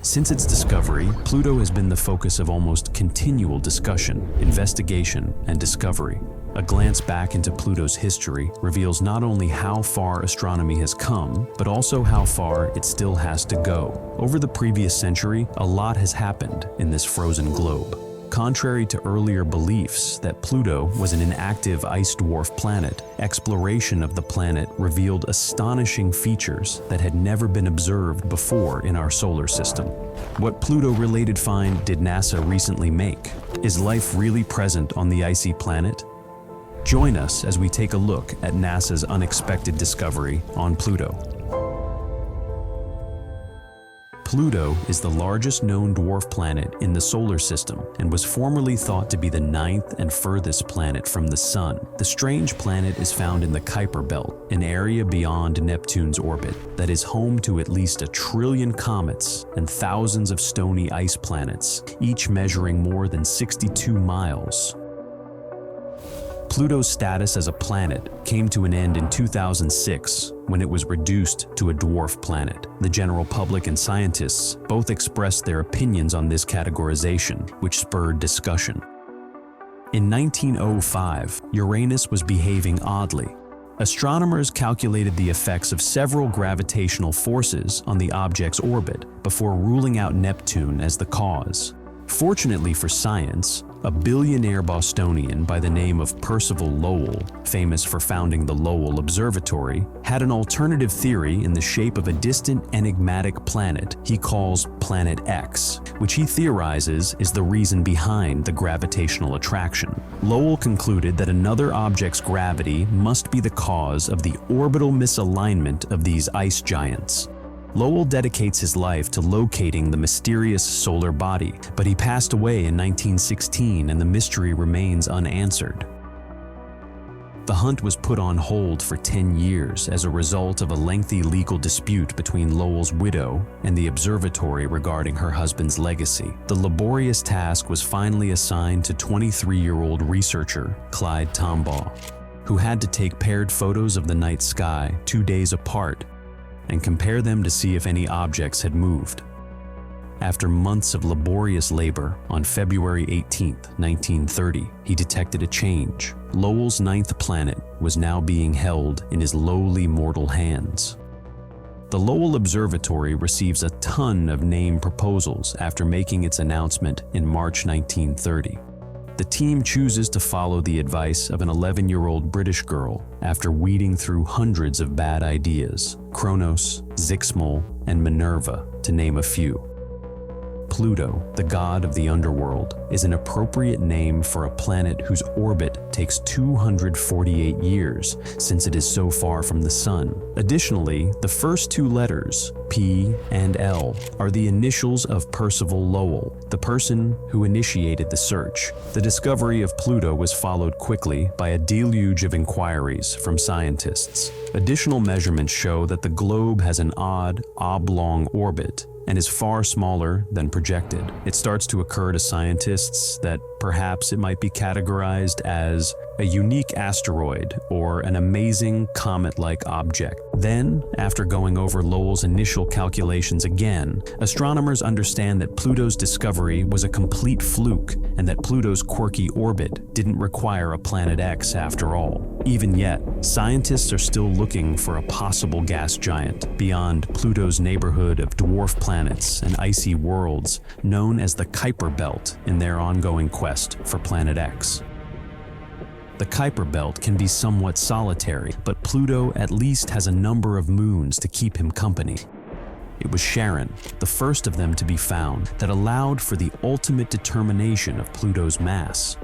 Since its discovery, Pluto has been the focus of almost continual discussion, investigation, and discovery. A glance back into Pluto's history reveals not only how far astronomy has come, but also how far it still has to go. Over the previous century, a lot has happened in this frozen globe. Contrary to earlier beliefs that Pluto was an inactive ice dwarf planet, exploration of the planet revealed astonishing features that had never been observed before in our solar system. What Pluto-related find did NASA recently make? Is life really present on the icy planet? Join us as we take a look at NASA's unexpected discovery on Pluto. Pluto is the largest known dwarf planet in the solar system and was formerly thought to be the 9th and furthest planet from the Sun. The strange planet is found in the Kuiper Belt, an area beyond Neptune's orbit that is home to at least 1 trillion comets and thousands of stony ice planets, each measuring more than 62 miles. Pluto's status as a planet came to an end in 2006 when it was reduced to a dwarf planet. The general public and scientists both expressed their opinions on this categorization, which spurred discussion. In 1905, Uranus was behaving oddly. Astronomers calculated the effects of several gravitational forces on the object's orbit before ruling out Neptune as the cause. Fortunately for science, a billionaire Bostonian by the name of Percival Lowell, famous for founding the Lowell Observatory, had an alternative theory in the shape of a distant enigmatic planet he calls Planet X, which he theorizes is the reason behind the gravitational attraction. Lowell concluded that another object's gravity must be the cause of the orbital misalignment of these ice giants. Lowell dedicates his life to locating the mysterious solar body, but he passed away in 1916 and the mystery remains unanswered. The hunt was put on hold for 10 years as a result of a lengthy legal dispute between Lowell's widow and the observatory regarding her husband's legacy. The laborious task was finally assigned to 23-year-old researcher Clyde Tombaugh, who had to take paired photos of the night sky 2 days apart and compare them to see if any objects had moved. After months of laborious labor, on February 18, 1930, he detected a change. Lowell's 9th planet was now being held in his lowly mortal hands. The Lowell Observatory receives a ton of name proposals after making its announcement in March 1930. The team chooses to follow the advice of an 11-year-old British girl after weeding through hundreds of bad ideas, Kronos, Zixmal, and Minerva, to name a few. Pluto, the god of the underworld, is an appropriate name for a planet whose orbit takes 248 years since it is so far from the Sun. Additionally, the first 2 letters, P and L, are the initials of Percival Lowell, the person who initiated the search. The discovery of Pluto was followed quickly by a deluge of inquiries from scientists. Additional measurements show that the globe has an odd, oblong orbit and is far smaller than projected. It starts to occur to scientists that perhaps it might be categorized as a unique asteroid or an amazing comet-like object. Then, after going over Lowell's initial calculations again, astronomers understand that Pluto's discovery was a complete fluke and that Pluto's quirky orbit didn't require a Planet X after all. Even yet, scientists are still looking for a possible gas giant beyond Pluto's neighborhood of dwarf planets and icy worlds known as the Kuiper Belt in their ongoing quest for Planet X. The Kuiper Belt can be somewhat solitary, but Pluto at least has a number of moons to keep him company. It was Charon, the first of them to be found, that allowed for the ultimate determination of Pluto's mass.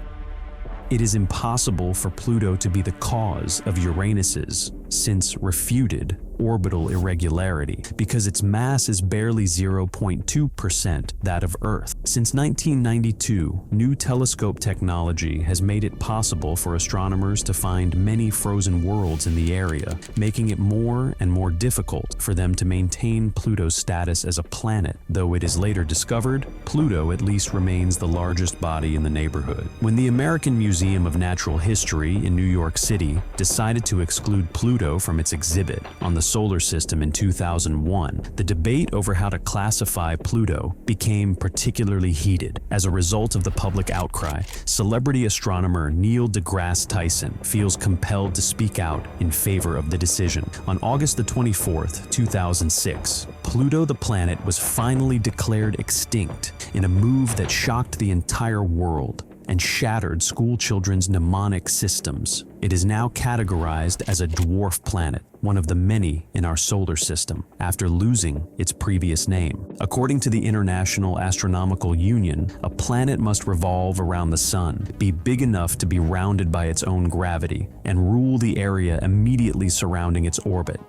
It is impossible for Pluto to be the cause of Uranus's, since refuted, orbital irregularity because its mass is barely 0.2% that of Earth. Since 1992, new telescope technology has made it possible for astronomers to find many frozen worlds in the area, making it more and more difficult for them to maintain Pluto's status as a planet. Though it is later discovered, Pluto at least remains the largest body in the neighborhood. When the American Museum of Natural History in New York City decided to exclude Pluto from its exhibit on the solar system in 2001, the debate over how to classify Pluto became particularly heated. As a result of the public outcry, celebrity astronomer Neil deGrasse Tyson feels compelled to speak out in favor of the decision. On August the 24th, 2006, Pluto the planet was finally declared extinct in a move that shocked the entire world and shattered school children's mnemonic systems. It is now categorized as a dwarf planet, one of the many in our solar system, after losing its previous name. According to the International Astronomical Union, a planet must revolve around the sun, be big enough to be rounded by its own gravity, and rule the area immediately surrounding its orbit.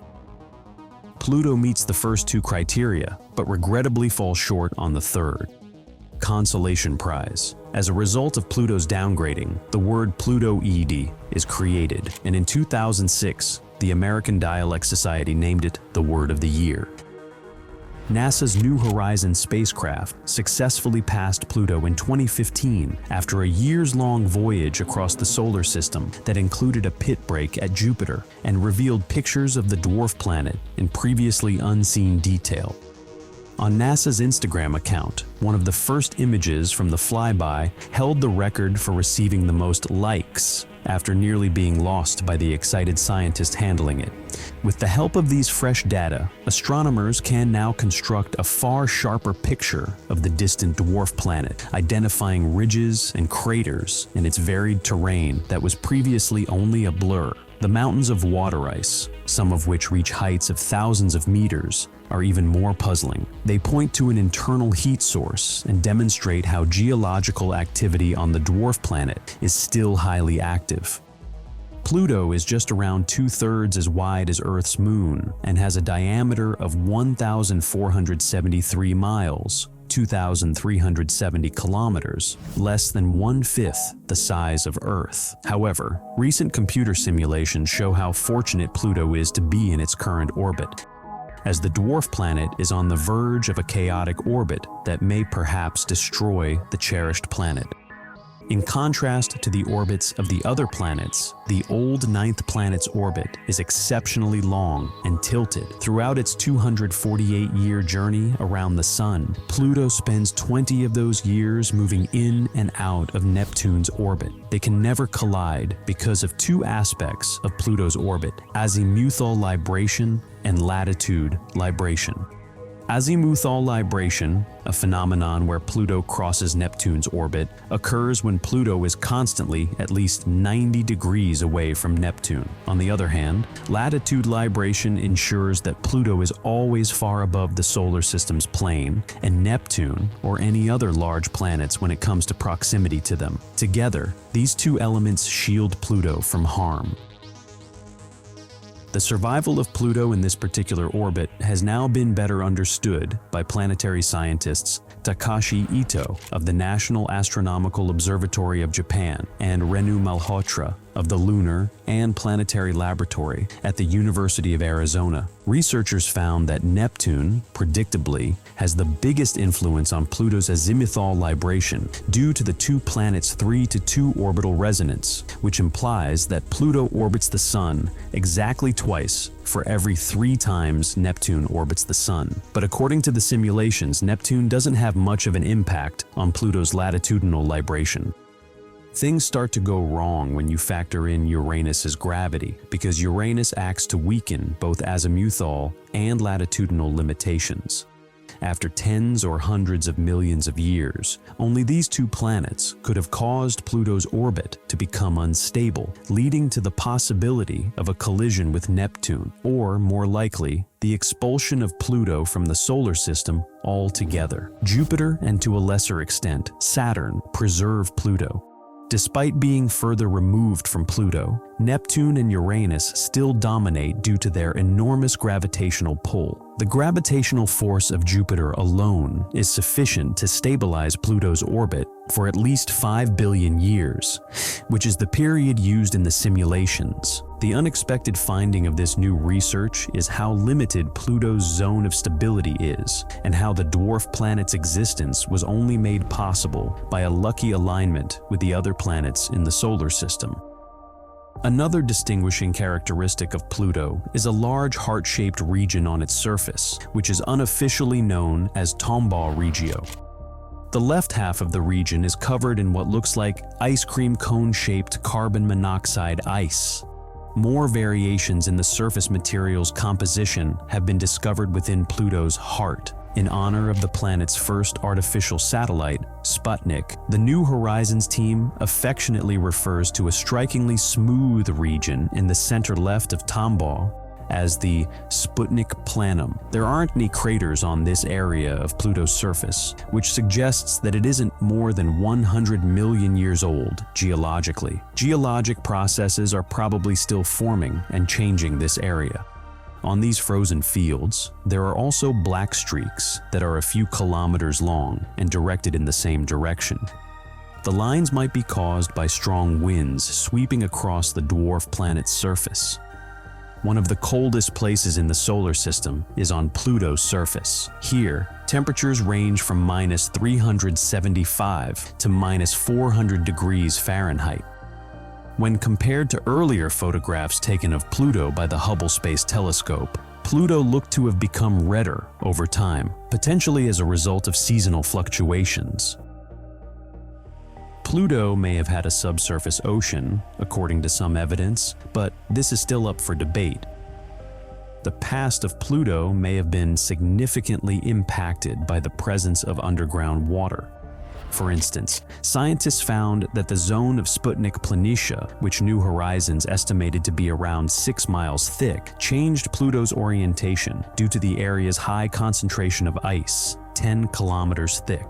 Pluto meets the first two criteria, but regrettably falls short on the third. Consolation Prize. As a result of Pluto's downgrading, the word Plutoid is created, and in 2006, the American Dialect Society named it the Word of the Year. NASA's New Horizons spacecraft successfully passed Pluto in 2015 after a years-long voyage across the solar system that included a pit break at Jupiter and revealed pictures of the dwarf planet in previously unseen detail. On NASA's Instagram account, one of the first images from the flyby held the record for receiving the most likes after nearly being lost by the excited scientist handling it. With the help of these fresh data, astronomers can now construct a far sharper picture of the distant dwarf planet, identifying ridges and craters in its varied terrain that was previously only a blur. The mountains of water ice, some of which reach heights of thousands of meters, are even more puzzling. They point to an internal heat source and demonstrate how geological activity on the dwarf planet is still highly active. Pluto is just around 2/3 as wide as Earth's moon and has a diameter of 1,473 miles, 2,370 kilometers, less than 1/5 the size of Earth. However, recent computer simulations show how fortunate Pluto is to be in its current orbit, as the dwarf planet is on the verge of a chaotic orbit that may perhaps destroy the cherished planet. In contrast to the orbits of the other planets, the old ninth planet's orbit is exceptionally long and tilted. Throughout its 248-year journey around the Sun, Pluto spends 20 of those years moving in and out of Neptune's orbit. They can never collide because of two aspects of Pluto's orbit: azimuthal libration and latitude libration. Azimuthal libration, a phenomenon where Pluto crosses Neptune's orbit, occurs when Pluto is constantly at least 90 degrees away from Neptune. On the other hand, latitude libration ensures that Pluto is always far above the solar system's plane, and Neptune, or any other large planets when it comes to proximity to them. Together, these two elements shield Pluto from harm. The survival of Pluto in this particular orbit has now been better understood by planetary scientists Takashi Ito of the National Astronomical Observatory of Japan and Renu Malhotra of the Lunar and Planetary Laboratory at the University of Arizona. Researchers found that Neptune, predictably, has the biggest influence on Pluto's azimuthal libration due to the two planets' 3-to-2 orbital resonance, which implies that Pluto orbits the Sun exactly twice for every 3 times Neptune orbits the Sun. But according to the simulations, Neptune doesn't have much of an impact on Pluto's latitudinal libration. Things start to go wrong when you factor in Uranus's gravity, because Uranus acts to weaken both azimuthal and latitudinal limitations. After tens or hundreds of millions of years, only these two planets could have caused Pluto's orbit to become unstable, leading to the possibility of a collision with Neptune, or more likely, the expulsion of Pluto from the solar system altogether. Jupiter, and to a lesser extent, Saturn, preserve Pluto. Despite being further removed from Pluto, Neptune and Uranus still dominate due to their enormous gravitational pull. The gravitational force of Jupiter alone is sufficient to stabilize Pluto's orbit for at least 5 billion years, which is the period used in the simulations. The unexpected finding of this new research is how limited Pluto's zone of stability is, and how the dwarf planet's existence was only made possible by a lucky alignment with the other planets in the solar system. Another distinguishing characteristic of Pluto is a large heart-shaped region on its surface, which is unofficially known as Tombaugh Regio. The left half of the region is covered in what looks like ice cream cone-shaped carbon monoxide ice. More variations in the surface material's composition have been discovered within Pluto's heart. In honor of the planet's first artificial satellite, Sputnik, the New Horizons team affectionately refers to a strikingly smooth region in the center left of Tombaugh as the Sputnik Planum. There aren't any craters on this area of Pluto's surface, which suggests that it isn't more than 100 million years old geologically. Geologic processes are probably still forming and changing this area. On these frozen fields, there are also black streaks that are a few kilometers long and directed in the same direction. The lines might be caused by strong winds sweeping across the dwarf planet's surface. One of the coldest places in the solar system is on Pluto's surface. Here, temperatures range from -375 to -400 degrees Fahrenheit. When compared to earlier photographs taken of Pluto by the Hubble Space Telescope, Pluto looked to have become redder over time, potentially as a result of seasonal fluctuations. Pluto may have had a subsurface ocean, according to some evidence, but this is still up for debate. The past of Pluto may have been significantly impacted by the presence of underground water. For instance, scientists found that the zone of Sputnik Planitia, which New Horizons estimated to be around 6 miles thick, changed Pluto's orientation due to the area's high concentration of ice, 10 kilometers thick.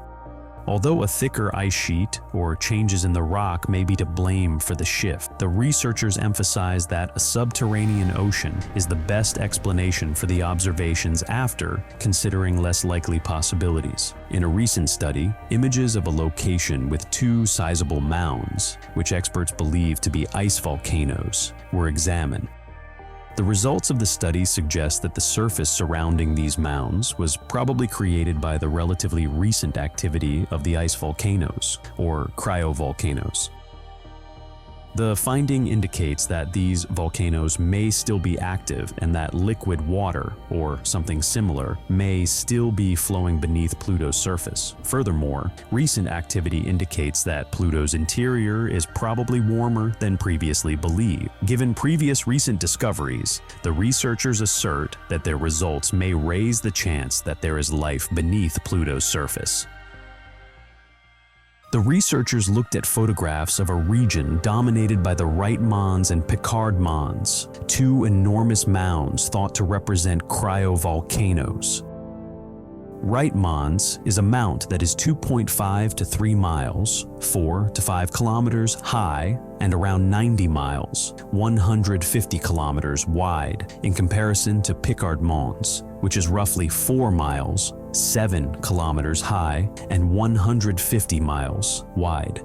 Although a thicker ice sheet or changes in the rock may be to blame for the shift, the researchers emphasize that a subterranean ocean is the best explanation for the observations after considering less likely possibilities. In a recent study, images of a location with 2 sizable mounds, which experts believe to be ice volcanoes, were examined. The results of the study suggest that the surface surrounding these mounds was probably created by the relatively recent activity of the ice volcanoes, or cryovolcanoes. The finding indicates that these volcanoes may still be active and that liquid water, or something similar, may still be flowing beneath Pluto's surface. Furthermore, recent activity indicates that Pluto's interior is probably warmer than previously believed. Given previous recent discoveries, the researchers assert that their results may raise the chance that there is life beneath Pluto's surface. The researchers looked at photographs of a region dominated by the Wright Mons and Picard Mons, 2 enormous mounds thought to represent cryovolcanoes. Wright Mons is a mount that is 2.5 to 3 miles, 4 to 5 kilometers high, and around 90 miles, 150 kilometers wide, in comparison to Picard Mons, which is roughly 4 miles, 7 kilometers high, and 150 miles wide.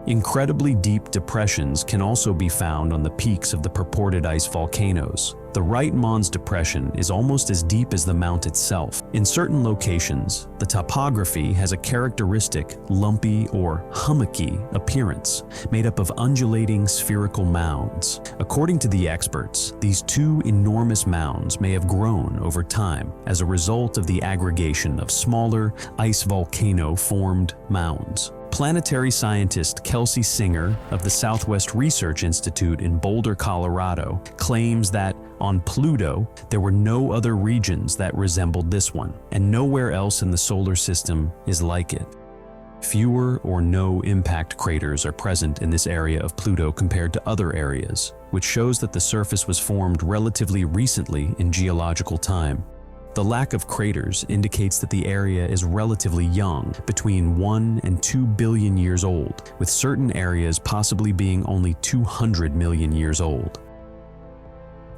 Incredibly deep depressions can also be found on the peaks of the purported ice volcanoes. The Wright Mons Depression is almost as deep as the mount itself. In certain locations, the topography has a characteristic lumpy or hummocky appearance, made up of undulating spherical mounds. According to the experts, these 2 enormous mounds may have grown over time as a result of the aggregation of smaller ice volcano-formed mounds. Planetary scientist Kelsey Singer of the Southwest Research Institute in Boulder, Colorado, claims that on Pluto, there were no other regions that resembled this one, and nowhere else in the solar system is like it. Fewer or no impact craters are present in this area of Pluto compared to other areas, which shows that the surface was formed relatively recently in geological time. The lack of craters indicates that the area is relatively young, between 1 and 2 billion years old, with certain areas possibly being only 200 million years old.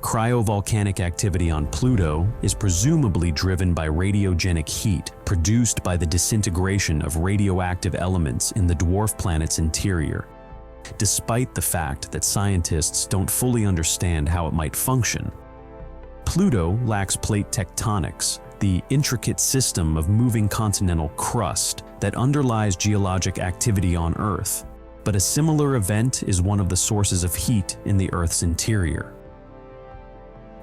Cryovolcanic activity on Pluto is presumably driven by radiogenic heat produced by the disintegration of radioactive elements in the dwarf planet's interior. Despite the fact that scientists don't fully understand how it might function, Pluto lacks plate tectonics, the intricate system of moving continental crust that underlies geologic activity on Earth. but a similar event is one of the sources of heat in the Earth's interior.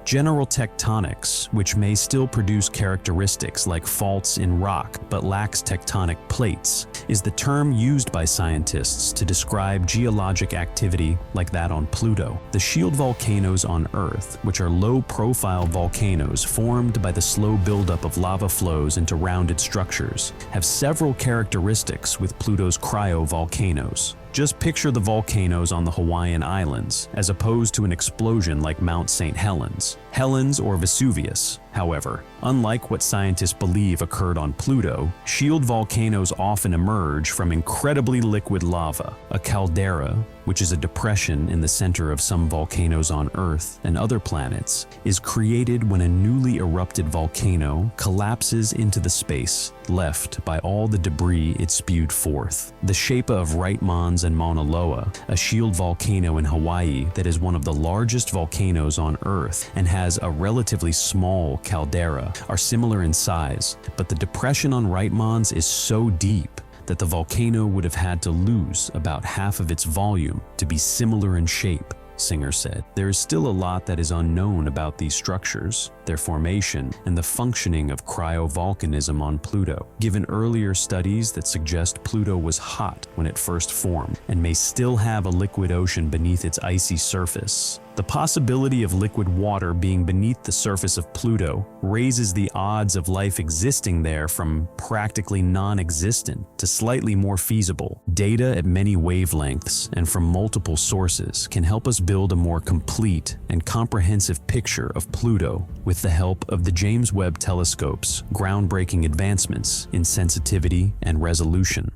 General tectonics, which may still produce characteristics like faults in rock but lacks tectonic plates, is the term used by scientists to describe geologic activity like that on Pluto. The shield volcanoes on Earth, which are low-profile volcanoes formed by the slow buildup of lava flows into rounded structures, have several characteristics with Pluto's cryovolcanoes. Just picture the volcanoes on the Hawaiian Islands, as opposed to an explosion like Mount St. Helens. Helens or Vesuvius, however, unlike what scientists believe occurred on Pluto, shield volcanoes often emerge from incredibly liquid lava. A caldera, which is a depression in the center of some volcanoes on Earth and other planets, is created when a newly erupted volcano collapses into the space left by all the debris it spewed forth. The Shape of Right Mons and Mauna Loa, a shield volcano in Hawaii that is one of the largest volcanoes on Earth and has a relatively small caldera, are similar in size, but the depression on Right Mons is so deep that the volcano would have had to lose about half of its volume to be similar in shape, Singer said. There is still a lot that is unknown about these structures, their formation, and the functioning of cryovolcanism on Pluto, given earlier studies that suggest Pluto was hot when it first formed and may still have a liquid ocean beneath its icy surface. The possibility of liquid water being beneath the surface of Pluto raises the odds of life existing there from practically non-existent to slightly more feasible. Data at many wavelengths and from multiple sources can help us build a more complete and comprehensive picture of Pluto with the help of the James Webb Telescope's groundbreaking advancements in sensitivity and resolution.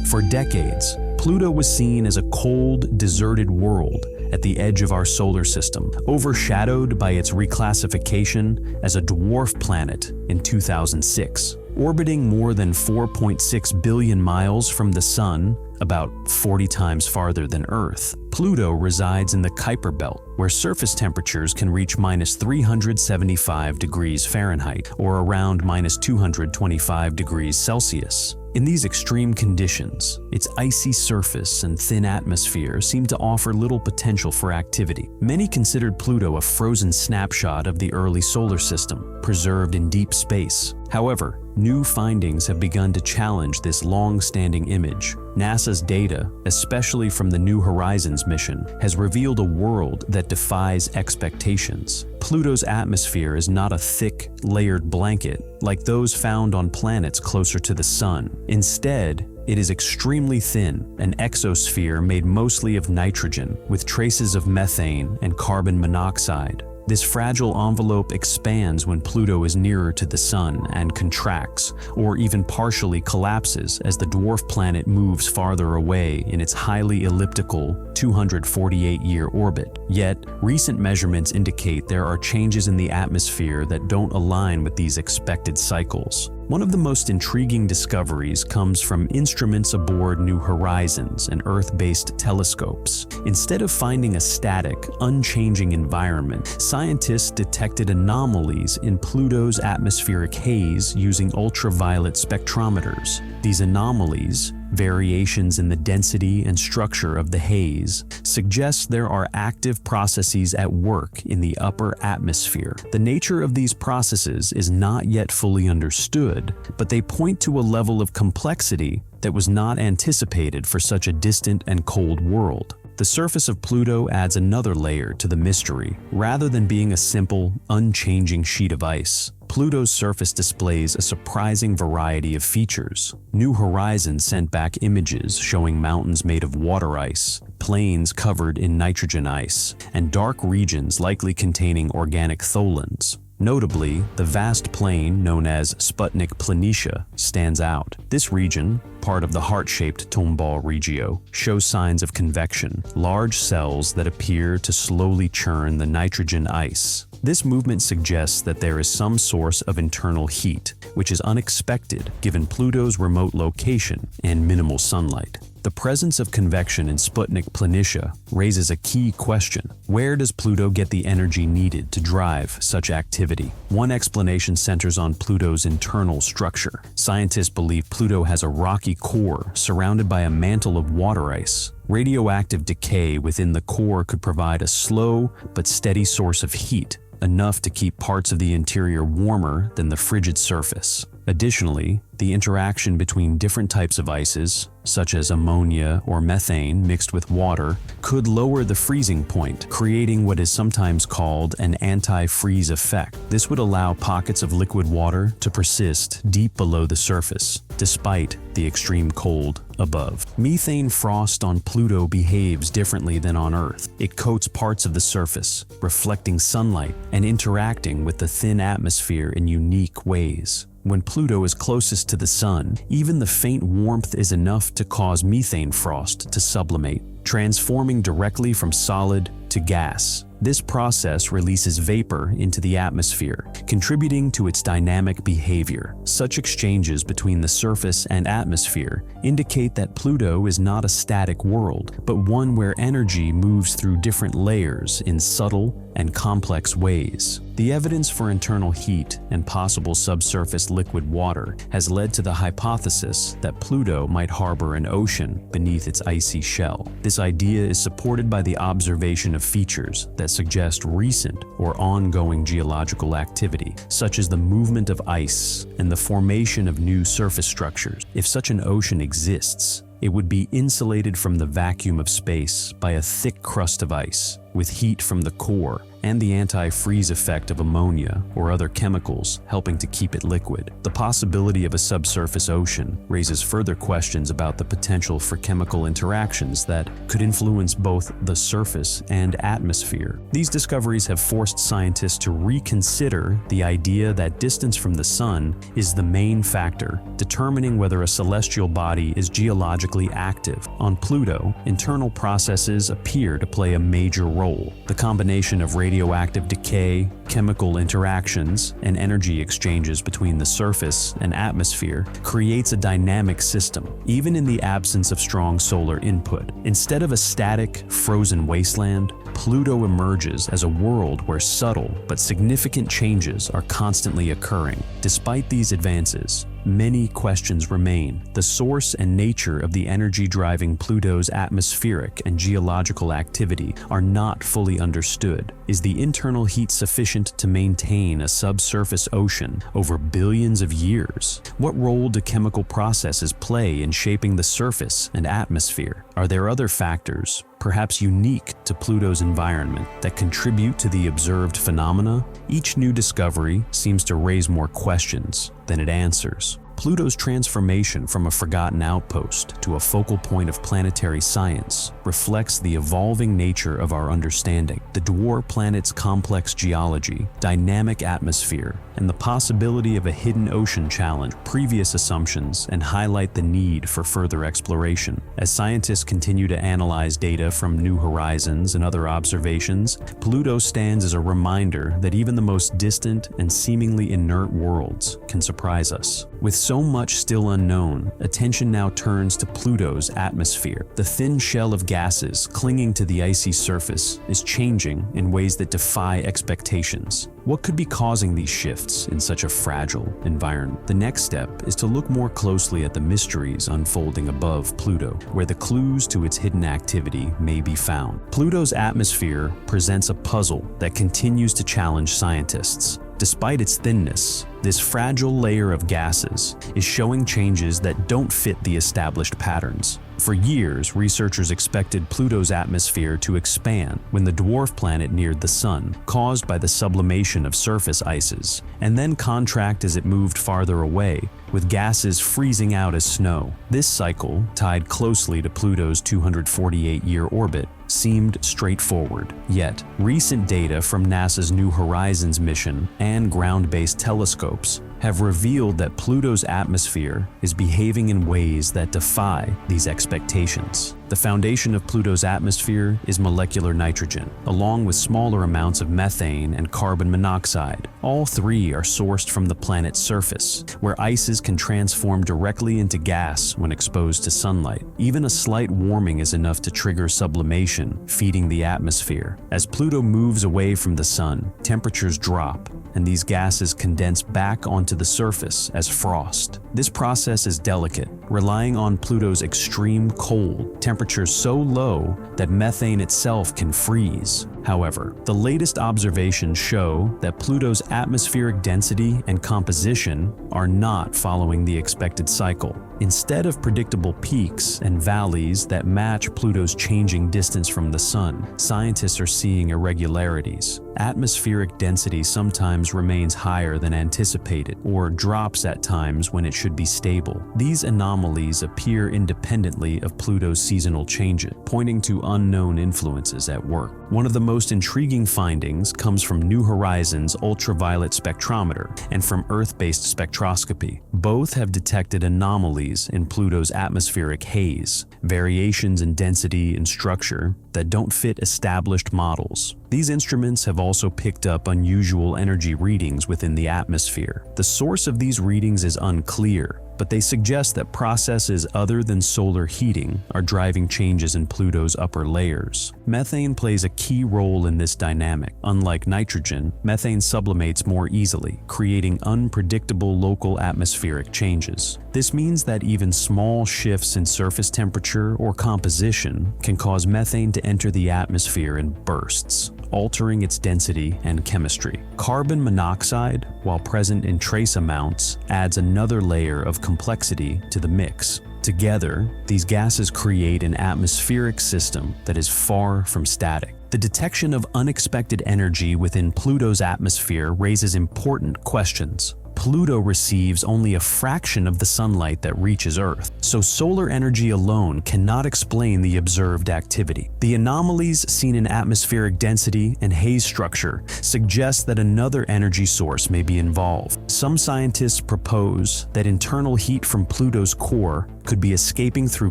For decades, Pluto was seen as a cold, deserted world at the edge of our solar system, overshadowed by its reclassification as a dwarf planet in 2006. Orbiting more than 4.6 billion miles from the Sun, about 40 times farther than Earth, Pluto resides in the Kuiper Belt, where surface temperatures can reach -375 degrees Fahrenheit or around -225 degrees Celsius. In these extreme conditions, its icy surface and thin atmosphere seem to offer little potential for activity. Many considered Pluto a frozen snapshot of the early solar system, preserved in deep space. However, new findings have begun to challenge this long-standing image. NASA's data, especially from the New Horizons mission, has revealed a world that defies expectations. Pluto's atmosphere is not a thick, layered blanket like those found on planets closer to the Sun. Instead, it is extremely thin, an exosphere made mostly of nitrogen, with traces of methane and carbon monoxide. This fragile envelope expands when Pluto is nearer to the Sun and contracts, or even partially collapses as the dwarf planet moves farther away in its highly elliptical 248-year orbit. Yet, recent measurements indicate there are changes in the atmosphere that don't align with these expected cycles. One of the most intriguing discoveries comes from instruments aboard New Horizons and Earth-based telescopes. Instead of finding a static, unchanging environment, scientists detected anomalies in Pluto's atmospheric haze using ultraviolet spectrometers. These anomalies, variations in the density and structure of the haze, suggest there are active processes at work in the upper atmosphere. The nature of these processes is not yet fully understood, but they point to a level of complexity that was not anticipated for such a distant and cold world. The surface of Pluto adds another layer to the mystery. Rather than being a simple, unchanging sheet of ice, Pluto's surface displays a surprising variety of features. New Horizons sent back images showing mountains made of water ice, plains covered in nitrogen ice, and dark regions likely containing organic tholins. Notably, the vast plain known as Sputnik Planitia stands out. This region, part of the heart-shaped Tomball regio, shows signs of convection, large cells that appear to slowly churn the nitrogen ice. This movement suggests that there is some source of internal heat, which is unexpected given Pluto's remote location and minimal sunlight. The presence of convection in Sputnik Planitia raises a key question. Where does Pluto get the energy needed to drive such activity? One explanation centers on Pluto's internal structure. Scientists believe Pluto has a rocky core surrounded by a mantle of water ice. Radioactive decay within the core could provide a slow but steady source of heat, enough to keep parts of the interior warmer than the frigid surface. Additionally, the interaction between different types of ices, such as ammonia or methane mixed with water, could lower the freezing point, creating what is sometimes called an anti-freeze effect. This would allow pockets of liquid water to persist deep below the surface, despite the extreme cold above. Methane frost on Pluto behaves differently than on Earth. It coats parts of the surface, reflecting sunlight and interacting with the thin atmosphere in unique ways. When Pluto is closest to the Sun, even the faint warmth is enough to cause methane frost to sublimate, transforming directly from solid to gas. This process releases vapor into the atmosphere, contributing to its dynamic behavior. Such exchanges between the surface and atmosphere indicate that Pluto is not a static world, but one where energy moves through different layers in subtle and complex ways. The evidence for internal heat and possible subsurface liquid water has led to the hypothesis that Pluto might harbor an ocean beneath its icy shell. This idea is supported by the observation of features that suggest recent or ongoing geological activity, such as the movement of ice and the formation of new surface structures. If such an ocean exists, it would be insulated from the vacuum of space by a thick crust of ice, with heat from the core and the anti-freeze effect of ammonia or other chemicals helping to keep it liquid. The possibility of a subsurface ocean raises further questions about the potential for chemical interactions that could influence both the surface and atmosphere. These discoveries have forced scientists to reconsider the idea that distance from the Sun is the main factor determining whether a celestial body is geologically active. On Pluto, internal processes appear to play a major role. The combination of radioactive decay, chemical interactions, and energy exchanges between the surface and atmosphere creates a dynamic system, even in the absence of strong solar input. Instead of a static, frozen wasteland, Pluto emerges as a world where subtle but significant changes are constantly occurring. Despite these advances, many questions remain. The source and nature of the energy driving Pluto's atmospheric and geological activity are not fully understood. Is the internal heat sufficient to maintain a subsurface ocean over billions of years? What role do chemical processes play in shaping the surface and atmosphere? Are there other factors, perhaps unique to Pluto's environment, that contribute to the observed phenomena? Each new discovery seems to raise more questions than it answers. Pluto's transformation from a forgotten outpost to a focal point of planetary science reflects the evolving nature of our understanding. The dwarf planet's complex geology, dynamic atmosphere, and the possibility of a hidden ocean challenge previous assumptions and highlight the need for further exploration. As scientists continue to analyze data from New Horizons and other observations, Pluto stands as a reminder that even the most distant and seemingly inert worlds can surprise us. With so much still unknown, attention now turns to Pluto's atmosphere. The thin shell of gases clinging to the icy surface is changing in ways that defy expectations. What could be causing these shifts in such a fragile environment? The next step is to look more closely at the mysteries unfolding above Pluto, where the clues to its hidden activity may be found. Pluto's atmosphere presents a puzzle that continues to challenge scientists. Despite its thinness, this fragile layer of gases is showing changes that don't fit the established patterns. For years, researchers expected Pluto's atmosphere to expand when the dwarf planet neared the Sun, caused by the sublimation of surface ices, and then contract as it moved farther away, with gases freezing out as snow. This cycle, tied closely to Pluto's 248-year orbit, seemed straightforward. Yet, recent data from NASA's New Horizons mission and ground-based telescopes have revealed that Pluto's atmosphere is behaving in ways that defy these expectations. The foundation of Pluto's atmosphere is molecular nitrogen, along with smaller amounts of methane and carbon monoxide. All three are sourced from the planet's surface, where ices can transform directly into gas when exposed to sunlight. Even a slight warming is enough to trigger sublimation, feeding the atmosphere. As Pluto moves away from the sun, temperatures drop, and these gases condense back onto the surface as frost. This process is delicate, relying on Pluto's extreme cold, temperatures so low that methane itself can freeze. However, the latest observations show that Pluto's atmospheric density and composition are not following the expected cycle. Instead of predictable peaks and valleys that match Pluto's changing distance from the sun, scientists are seeing irregularities. Atmospheric density sometimes remains higher than anticipated or drops at times when it should be stable. These anomalies appear independently of Pluto's seasonal changes, pointing to unknown influences at work. One of the most intriguing findings comes from New Horizons' ultraviolet spectrometer and from Earth-based spectroscopy. Both have detected anomalies in Pluto's atmospheric haze, variations in density and structure that don't fit established models. These instruments have also picked up unusual energy readings within the atmosphere. The source of these readings is unclear, but they suggest that processes other than solar heating are driving changes in Pluto's upper layers. Methane plays a key role in this dynamic. Unlike nitrogen, methane sublimates more easily, creating unpredictable local atmospheric changes. This means that even small shifts in surface temperature or composition can cause methane to enter the atmosphere in bursts, altering its density and chemistry. Carbon monoxide, while present in trace amounts, adds another layer of complexity to the mix. Together, these gases create an atmospheric system that is far from static. The detection of unexpected energy within Pluto's atmosphere raises important questions. Pluto receives only a fraction of the sunlight that reaches Earth, so solar energy alone cannot explain the observed activity. The anomalies seen in atmospheric density and haze structure suggest that another energy source may be involved. Some scientists propose that internal heat from Pluto's core could be escaping through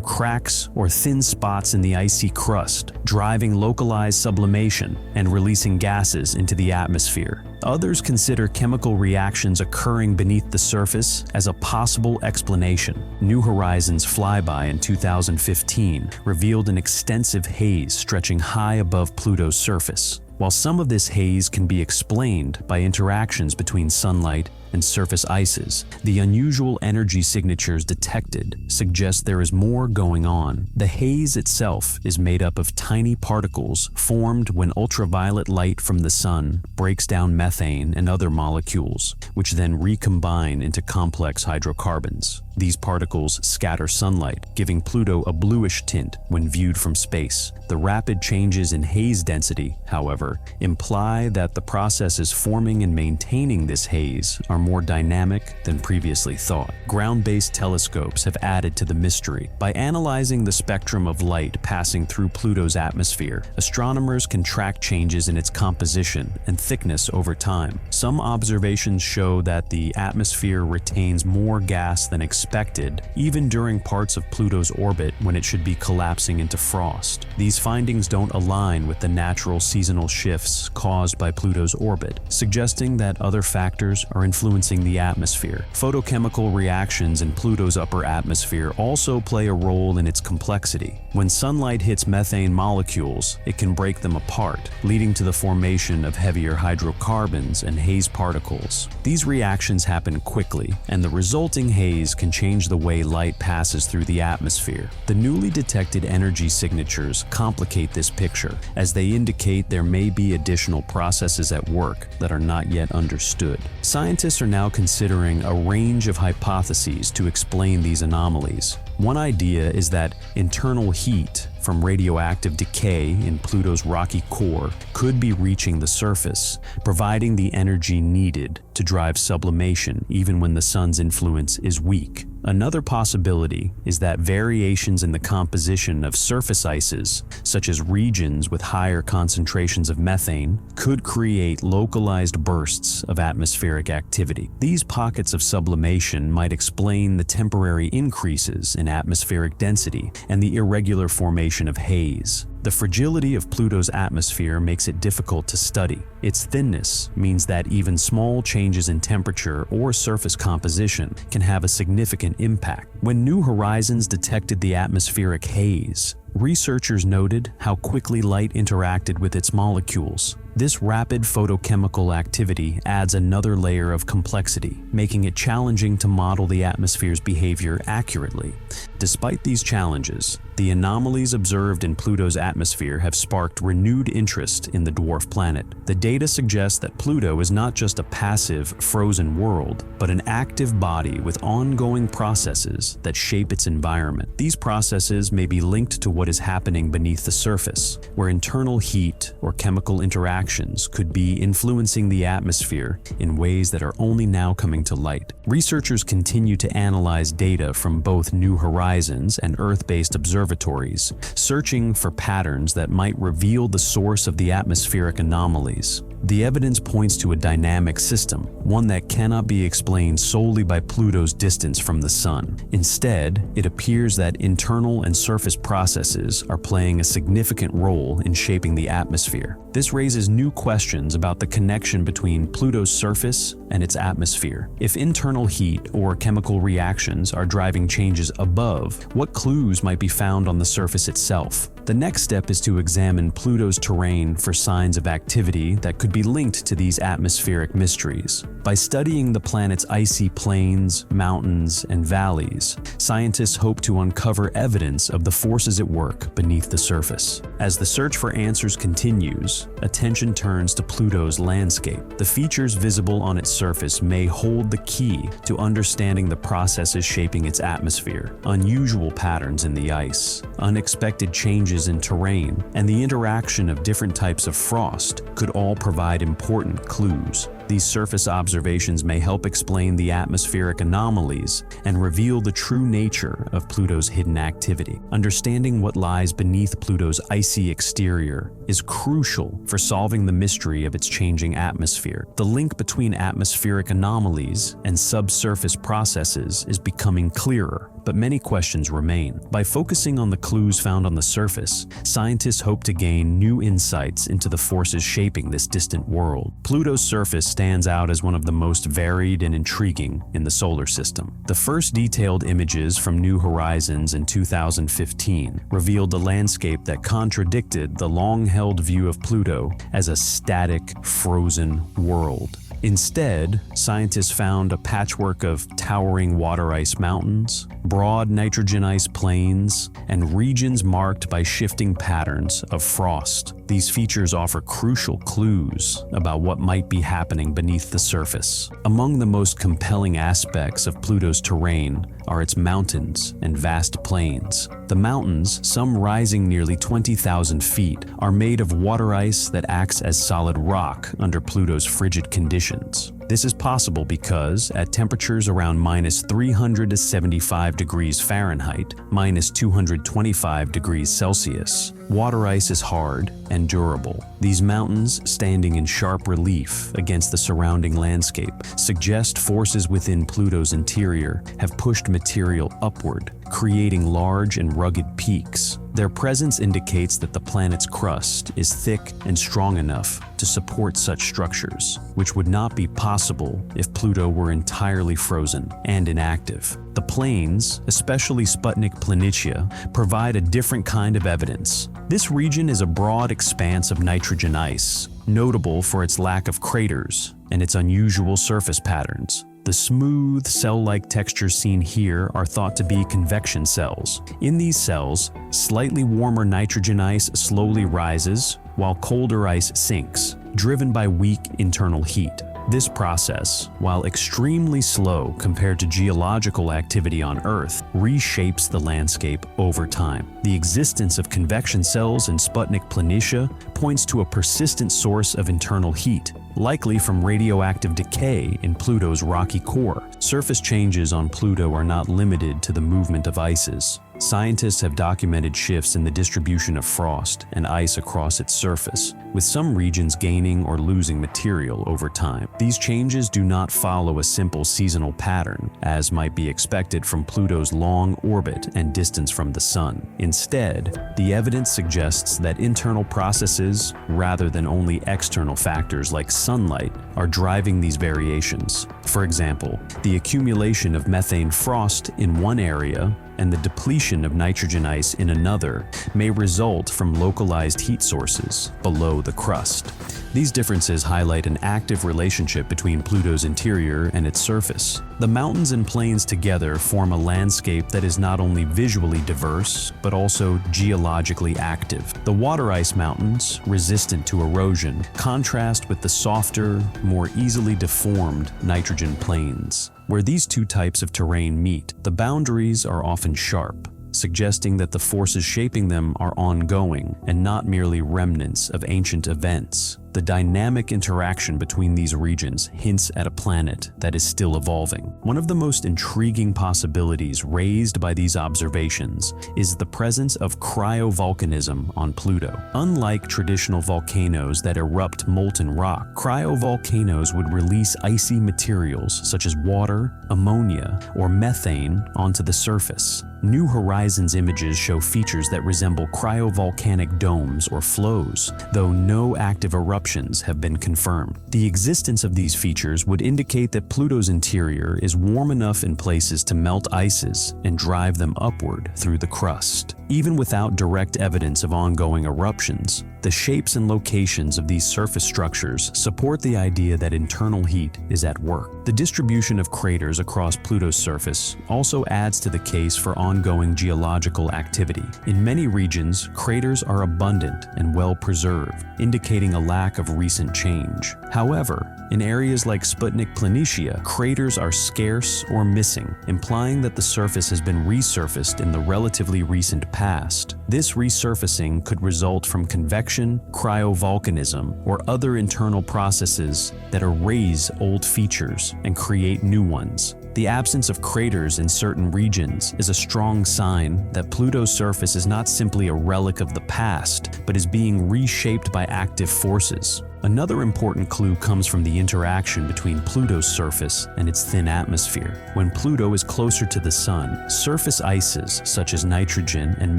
cracks or thin spots in the icy crust, driving localized sublimation and releasing gases into the atmosphere. Others consider chemical reactions occurring beneath the surface as a possible explanation. New Horizons flyby in 2015 revealed an extensive haze stretching high above Pluto's surface. While some of this haze can be explained by interactions between sunlight and surface ices, the unusual energy signatures detected suggest there is more going on. The haze itself is made up of tiny particles formed when ultraviolet light from the sun breaks down methane and other molecules, which then recombine into complex hydrocarbons. These particles scatter sunlight, giving Pluto a bluish tint when viewed from space. The rapid changes in haze density, however, imply that the processes forming and maintaining this haze are more dynamic than previously thought. Ground-based telescopes have added to the mystery. By analyzing the spectrum of light passing through Pluto's atmosphere, astronomers can track changes in its composition and thickness over time. Some observations show that the atmosphere retains more gas than expected, even during parts of Pluto's orbit when it should be collapsing into frost. These findings don't align with the natural seasonal shifts caused by Pluto's orbit, suggesting that other factors are influencing the atmosphere. Photochemical reactions in Pluto's upper atmosphere also play a role in its complexity. When sunlight hits methane molecules, it can break them apart, leading to the formation of heavier hydrocarbons and haze particles. These reactions happen quickly, and the resulting haze can change the way light passes through the atmosphere. The newly detected energy signatures complicate this picture, as they indicate there may be additional processes at work that are not yet understood. Scientists are now considering a range of hypotheses to explain these anomalies. One idea is that internal heat from radioactive decay in Pluto's rocky core could be reaching the surface, providing the energy needed to drive sublimation even when the sun's influence is weak. Another possibility is that variations in the composition of surface ices, such as regions with higher concentrations of methane, could create localized bursts of atmospheric activity. These pockets of sublimation might explain the temporary increases in atmospheric density and the irregular formation of haze. The fragility of Pluto's atmosphere makes it difficult to study. Its thinness means that even small changes in temperature or surface composition can have a significant impact. When New Horizons detected the atmospheric haze, researchers noted how quickly light interacted with its molecules. This rapid photochemical activity adds another layer of complexity, making it challenging to model the atmosphere's behavior accurately. Despite these challenges, the anomalies observed in Pluto's atmosphere have sparked renewed interest in the dwarf planet. The data suggests that Pluto is not just a passive, frozen world, but an active body with ongoing processes that shape its environment. These processes may be linked to what is happening beneath the surface, where internal heat or chemical interactions could be influencing the atmosphere in ways that are only now coming to light. Researchers continue to analyze data from both New Horizons and Earth-based observatories, searching for patterns that might reveal the source of the atmospheric anomalies. The evidence points to a dynamic system, one that cannot be explained solely by Pluto's distance from the Sun. Instead, it appears that internal and surface processes are playing a significant role in shaping the atmosphere. This raises new questions about the connection between Pluto's surface and its atmosphere. If internal heat or chemical reactions are driving changes above, what clues might be found on the surface itself? The next step is to examine Pluto's terrain for signs of activity that could be linked to these atmospheric mysteries. By studying the planet's icy plains, mountains, and valleys, scientists hope to uncover evidence of the forces at work beneath the surface. As the search for answers continues, attention turns to Pluto's landscape. The features visible on its surface may hold the key to understanding the processes shaping its atmosphere. Unusual patterns in the ice, unexpected changes in terrain, and the interaction of different types of frost could all provide important clues. These surface observations may help explain the atmospheric anomalies and reveal the true nature of Pluto's hidden activity. Understanding what lies beneath Pluto's icy exterior is crucial for solving the mystery of its changing atmosphere. The link between atmospheric anomalies and subsurface processes is becoming clearer, but many questions remain. By focusing on the clues found on the surface, scientists hope to gain new insights into the forces shaping this distant world. Pluto's surface stands out as one of the most varied and intriguing in the solar system. The first detailed images from New Horizons in 2015 revealed a landscape that contradicted the long-held view of Pluto as a static, frozen world. Instead, scientists found a patchwork of towering water ice mountains, broad nitrogen ice plains, and regions marked by shifting patterns of frost. These features offer crucial clues about what might be happening beneath the surface. Among the most compelling aspects of Pluto's terrain are its mountains and vast plains. The mountains, some rising nearly 20,000 feet, are made of water ice that acts as solid rock under Pluto's frigid conditions. This is possible because, at temperatures around -375 degrees Fahrenheit, -225 degrees Celsius, water ice is hard and durable. These mountains, standing in sharp relief against the surrounding landscape, suggest forces within Pluto's interior have pushed material upward, creating large and rugged peaks. Their presence indicates that the planet's crust is thick and strong enough to support such structures, which would not be possible if Pluto were entirely frozen and inactive. The plains, especially Sputnik Planitia, provide a different kind of evidence. This region is a broad expanse of nitrogen ice, notable for its lack of craters and its unusual surface patterns. The smooth, cell-like textures seen here are thought to be convection cells. In these cells, slightly warmer nitrogen ice slowly rises, while colder ice sinks, driven by weak internal heat. This process, while extremely slow compared to geological activity on Earth, reshapes the landscape over time. The existence of convection cells in Sputnik Planitia points to a persistent source of internal heat. likely from radioactive decay in Pluto's rocky core. Surface changes on Pluto are not limited to the movement of ices. Scientists have documented shifts in the distribution of frost and ice across its surface, with some regions gaining or losing material over time. These changes do not follow a simple seasonal pattern, as might be expected from Pluto's long orbit and distance from the Sun. Instead, the evidence suggests that internal processes, rather than only external factors like sunlight, are driving these variations. For example, the accumulation of methane frost in one area and the depletion of nitrogen ice in another may result from localized heat sources below the crust. These differences highlight an active relationship between Pluto's interior and its surface. The mountains and plains together form a landscape that is not only visually diverse, but also geologically active. The water ice mountains, resistant to erosion, contrast with the softer, more easily deformed nitrogen plains. Where these two types of terrain meet, the boundaries are often sharp, suggesting that the forces shaping them are ongoing and not merely remnants of ancient events. The dynamic interaction between these regions hints at a planet that is still evolving. One of the most intriguing possibilities raised by these observations is the presence of cryovolcanism on Pluto. Unlike traditional volcanoes that erupt molten rock, cryovolcanoes would release icy materials such as water, ammonia, or methane onto the surface. New Horizons images show features that resemble cryovolcanic domes or flows, though no active eruptions have been confirmed. The existence of these features would indicate that Pluto's interior is warm enough in places to melt ices and drive them upward through the crust. Even without direct evidence of ongoing eruptions, the shapes and locations of these surface structures support the idea that internal heat is at work. The distribution of craters across Pluto's surface also adds to the case for ongoing geological activity. In many regions, craters are abundant and well preserved, indicating a lack of recent change. However, in areas like Sputnik Planitia, craters are scarce or missing, implying that the surface has been resurfaced in the relatively recent past. This resurfacing could result from convection, cryovolcanism, or other internal processes that erase old features and create new ones. The absence of craters in certain regions is a strong sign that Pluto's surface is not simply a relic of the past, but is being reshaped by active forces. Another important clue comes from the interaction between Pluto's surface and its thin atmosphere. When Pluto is closer to the Sun, surface ices such as nitrogen and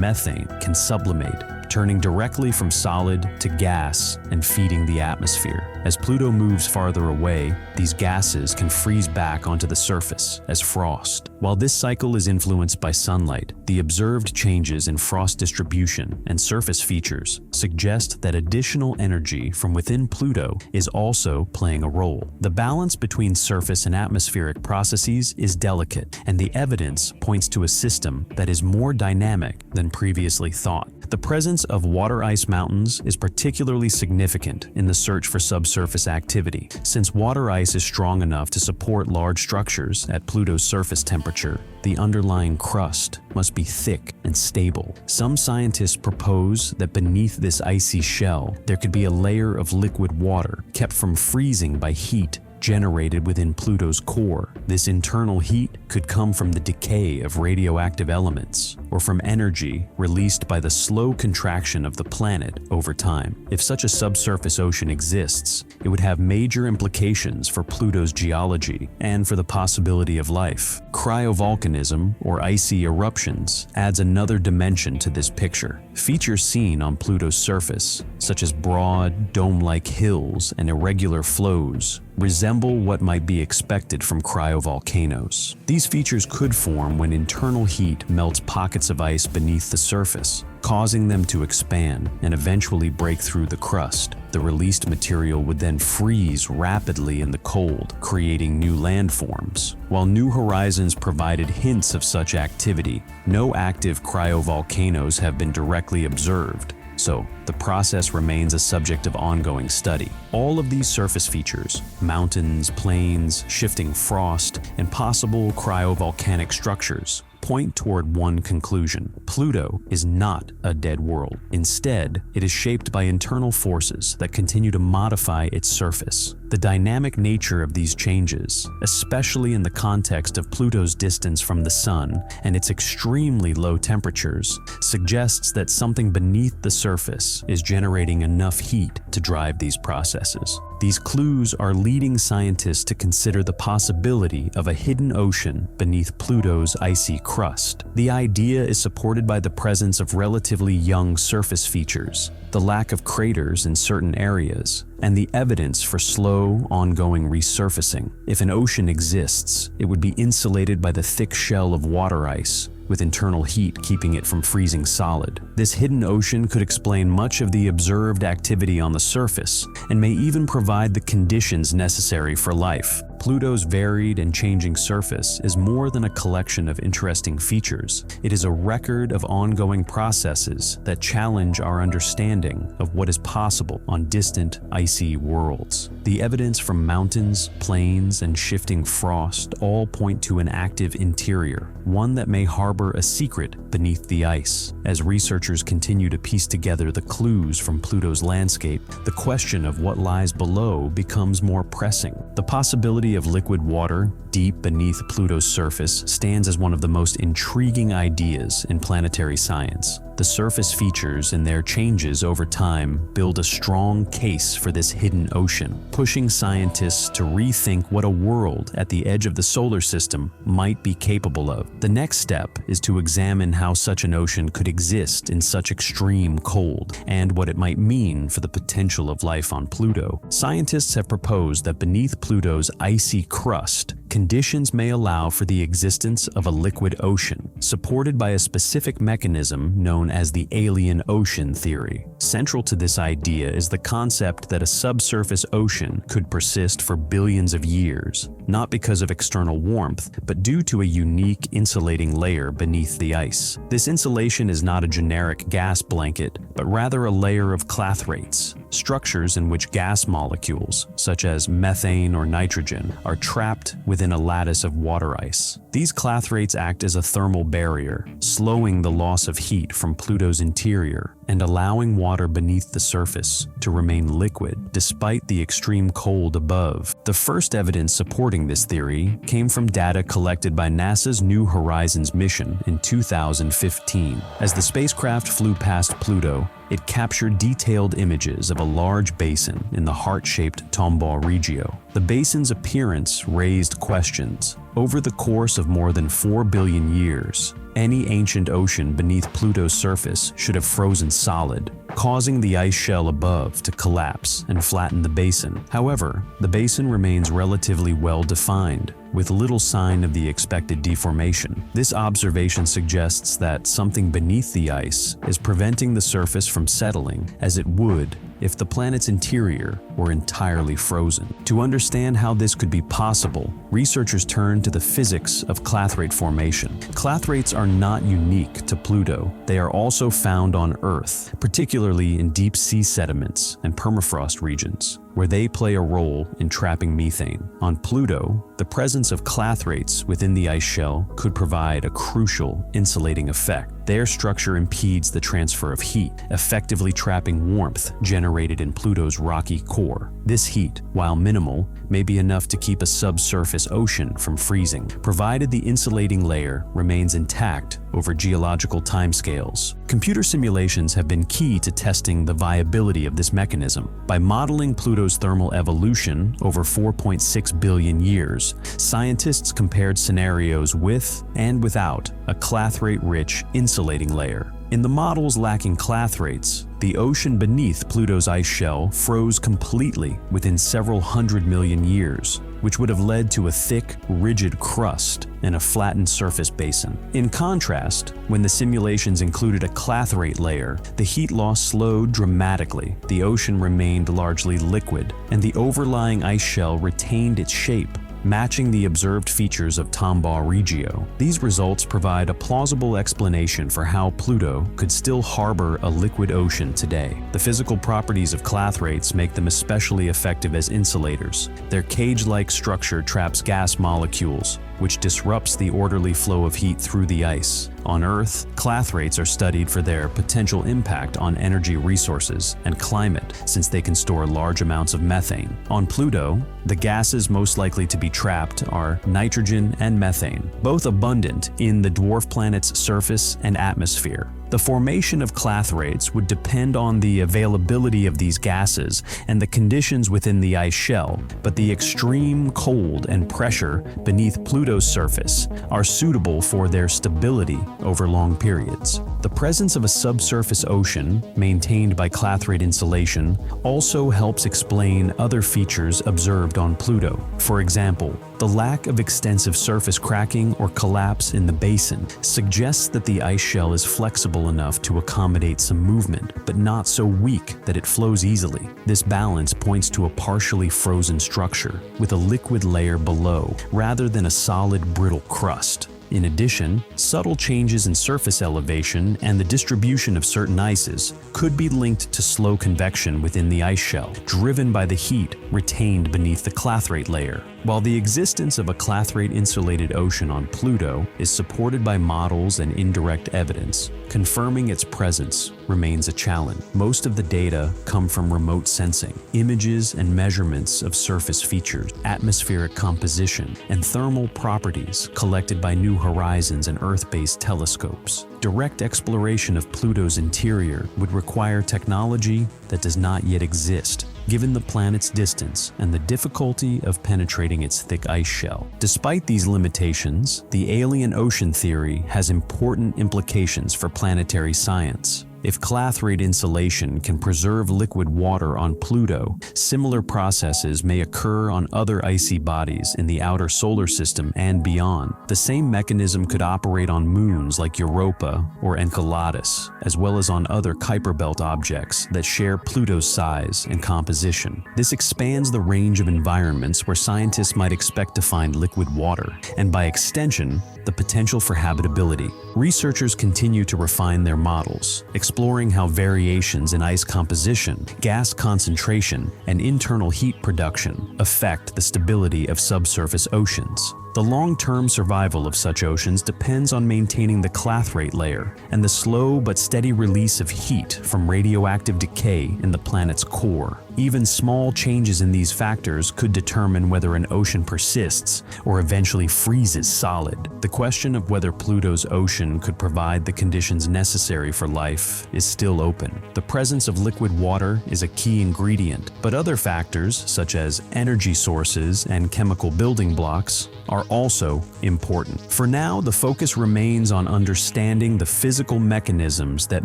methane can sublimate, turning directly from solid to gas and feeding the atmosphere. As Pluto moves farther away, these gases can freeze back onto the surface as frost. While this cycle is influenced by sunlight, the observed changes in frost distribution and surface features suggest that additional energy from within Pluto is also playing a role. The balance between surface and atmospheric processes is delicate, and the evidence points to a system that is more dynamic than previously thought. The presence of water ice mountains is particularly significant in the search for subsurface activity. Since water ice is strong enough to support large structures at Pluto's surface temperature, the underlying crust must be thick and stable. Some scientists propose that beneath this icy shell, there could be a layer of liquid water kept from freezing by heat generated within Pluto's core. This internal heat could come from the decay of radioactive elements or from energy released by the slow contraction of the planet over time. If such a subsurface ocean exists, it would have major implications for Pluto's geology and for the possibility of life. Cryovolcanism, or icy eruptions, adds another dimension to this picture. Features seen on Pluto's surface, such as broad, dome-like hills and irregular flows, resemble what might be expected from cryovolcanoes. These features could form when internal heat melts pockets of ice beneath the surface, causing them to expand and eventually break through the crust. The released material would then freeze rapidly in the cold, creating new landforms. While New Horizons provided hints of such activity, no active cryovolcanoes have been directly observed. So, the process remains a subject of ongoing study. All of these surface features, mountains, plains, shifting frost, and possible cryovolcanic structures, point toward one conclusion: Pluto is not a dead world. Instead, it is shaped by internal forces that continue to modify its surface. The dynamic nature of these changes, especially in the context of Pluto's distance from the Sun and its extremely low temperatures, suggests that something beneath the surface is generating enough heat to drive these processes. These clues are leading scientists to consider the possibility of a hidden ocean beneath Pluto's icy crust. The idea is supported by the presence of relatively young surface features, the lack of craters in certain areas, and the evidence for slow, ongoing resurfacing. If an ocean exists, it would be insulated by the thick shell of water ice, with internal heat keeping it from freezing solid. This hidden ocean could explain much of the observed activity on the surface, and may even provide the conditions necessary for life. Pluto's varied and changing surface is more than a collection of interesting features. It is a record of ongoing processes that challenge our understanding of what is possible on distant, icy worlds. The evidence from mountains, plains, and shifting frost all point to an active interior, one that may harbor a secret beneath the ice. As researchers continue to piece together the clues from Pluto's landscape, the question of what lies below becomes more pressing. The possibility of liquid water deep beneath Pluto's surface stands as one of the most intriguing ideas in planetary science. The surface features and their changes over time build a strong case for this hidden ocean, pushing scientists to rethink what a world at the edge of the solar system might be capable of. The next step is to examine how such an ocean could exist in such extreme cold, and what it might mean for the potential of life on Pluto. Scientists have proposed that beneath Pluto's icy crust, conditions may allow for the existence of a liquid ocean, supported by a specific mechanism known as the alien ocean theory. Central to this idea is the concept that a subsurface ocean could persist for billions of years, not because of external warmth, but due to a unique insulating layer beneath the ice. This insulation is not a generic gas blanket, but rather a layer of clathrates, structures in which gas molecules, such as methane or nitrogen, are trapped within a lattice of water ice. These clathrates act as a thermal barrier, slowing the loss of heat from Pluto's interior and allowing water beneath the surface to remain liquid despite the extreme cold above. The first evidence supporting this theory came from data collected by NASA's New Horizons mission in 2015. As the spacecraft flew past Pluto, it captured detailed images of a large basin in the heart-shaped Tombaugh Regio. The basin's appearance raised questions. Over the course of more than 4 billion years, any ancient ocean beneath Pluto's surface should have frozen solid, causing the ice shell above to collapse and flatten the basin. However, the basin remains relatively well defined, with little sign of the expected deformation. This observation suggests that something beneath the ice is preventing the surface from settling as it would if the planet's interior were entirely frozen. To understand how this could be possible, researchers turn to the physics of clathrate formation. Clathrates are not unique to Pluto. They are also found on Earth, particularly in deep sea sediments and permafrost regions, where they play a role in trapping methane. On Pluto, the presence of clathrates within the ice shell could provide a crucial insulating effect. Their structure impedes the transfer of heat, effectively trapping warmth generated in Pluto's rocky core. This heat, while minimal, may be enough to keep a subsurface ocean from freezing, provided the insulating layer remains intact over geological timescales. Computer simulations have been key to testing the viability of this mechanism. By modeling Pluto's thermal evolution over 4.6 billion years, scientists compared scenarios with and without a clathrate-rich insulating layer. In the models lacking clathrates, the ocean beneath Pluto's ice shell froze completely within several 100 million years, which would have led to a thick, rigid crust and a flattened surface basin. In contrast, when the simulations included a clathrate layer, the heat loss slowed dramatically, the ocean remained largely liquid, and the overlying ice shell retained its shape, matching the observed features of Tombaugh Regio. These results provide a plausible explanation for how Pluto could still harbor a liquid ocean today. The physical properties of clathrates make them especially effective as insulators. Their cage-like structure traps gas molecules, which disrupts the orderly flow of heat through the ice. On Earth, clathrates are studied for their potential impact on energy resources and climate, since they can store large amounts of methane. On Pluto, the gases most likely to be trapped are nitrogen and methane, both abundant in the dwarf planet's surface and atmosphere. The formation of clathrates would depend on the availability of these gases and the conditions within the ice shell, but the extreme cold and pressure beneath Pluto's surface are suitable for their stability over long periods. The presence of a subsurface ocean, maintained by clathrate insulation, also helps explain other features observed on Pluto. For example, the lack of extensive surface cracking or collapse in the basin suggests that the ice shell is flexible enough to accommodate some movement, but not so weak that it flows easily. This balance points to a partially frozen structure, with a liquid layer below, rather than a solid, brittle crust. In addition, subtle changes in surface elevation and the distribution of certain ices could be linked to slow convection within the ice shell, driven by the heat retained beneath the clathrate layer. While the existence of a clathrate-insulated ocean on Pluto is supported by models and indirect evidence, confirming its presence remains a challenge. Most of the data come from remote sensing, images and measurements of surface features, atmospheric composition, and thermal properties collected by New Horizons and Earth-based telescopes. Direct exploration of Pluto's interior would require technology that does not yet exist, given the planet's distance and the difficulty of penetrating its thick ice shell. Despite these limitations, the alien ocean theory has important implications for planetary science. If clathrate insulation can preserve liquid water on Pluto, similar processes may occur on other icy bodies in the outer solar system and beyond. The same mechanism could operate on moons like Europa or Enceladus, as well as on other Kuiper Belt objects that share Pluto's size and composition. This expands the range of environments where scientists might expect to find liquid water, and by extension, the potential for habitability. Researchers continue to refine their models, exploring how variations in ice composition, gas concentration, and internal heat production affect the stability of subsurface oceans. The long-term survival of such oceans depends on maintaining the clathrate layer and the slow but steady release of heat from radioactive decay in the planet's core. Even small changes in these factors could determine whether an ocean persists or eventually freezes solid. The question of whether Pluto's ocean could provide the conditions necessary for life is still open. The presence of liquid water is a key ingredient, but other factors, such as energy sources and chemical building blocks, are also important. For now, the focus remains on understanding the physical mechanisms that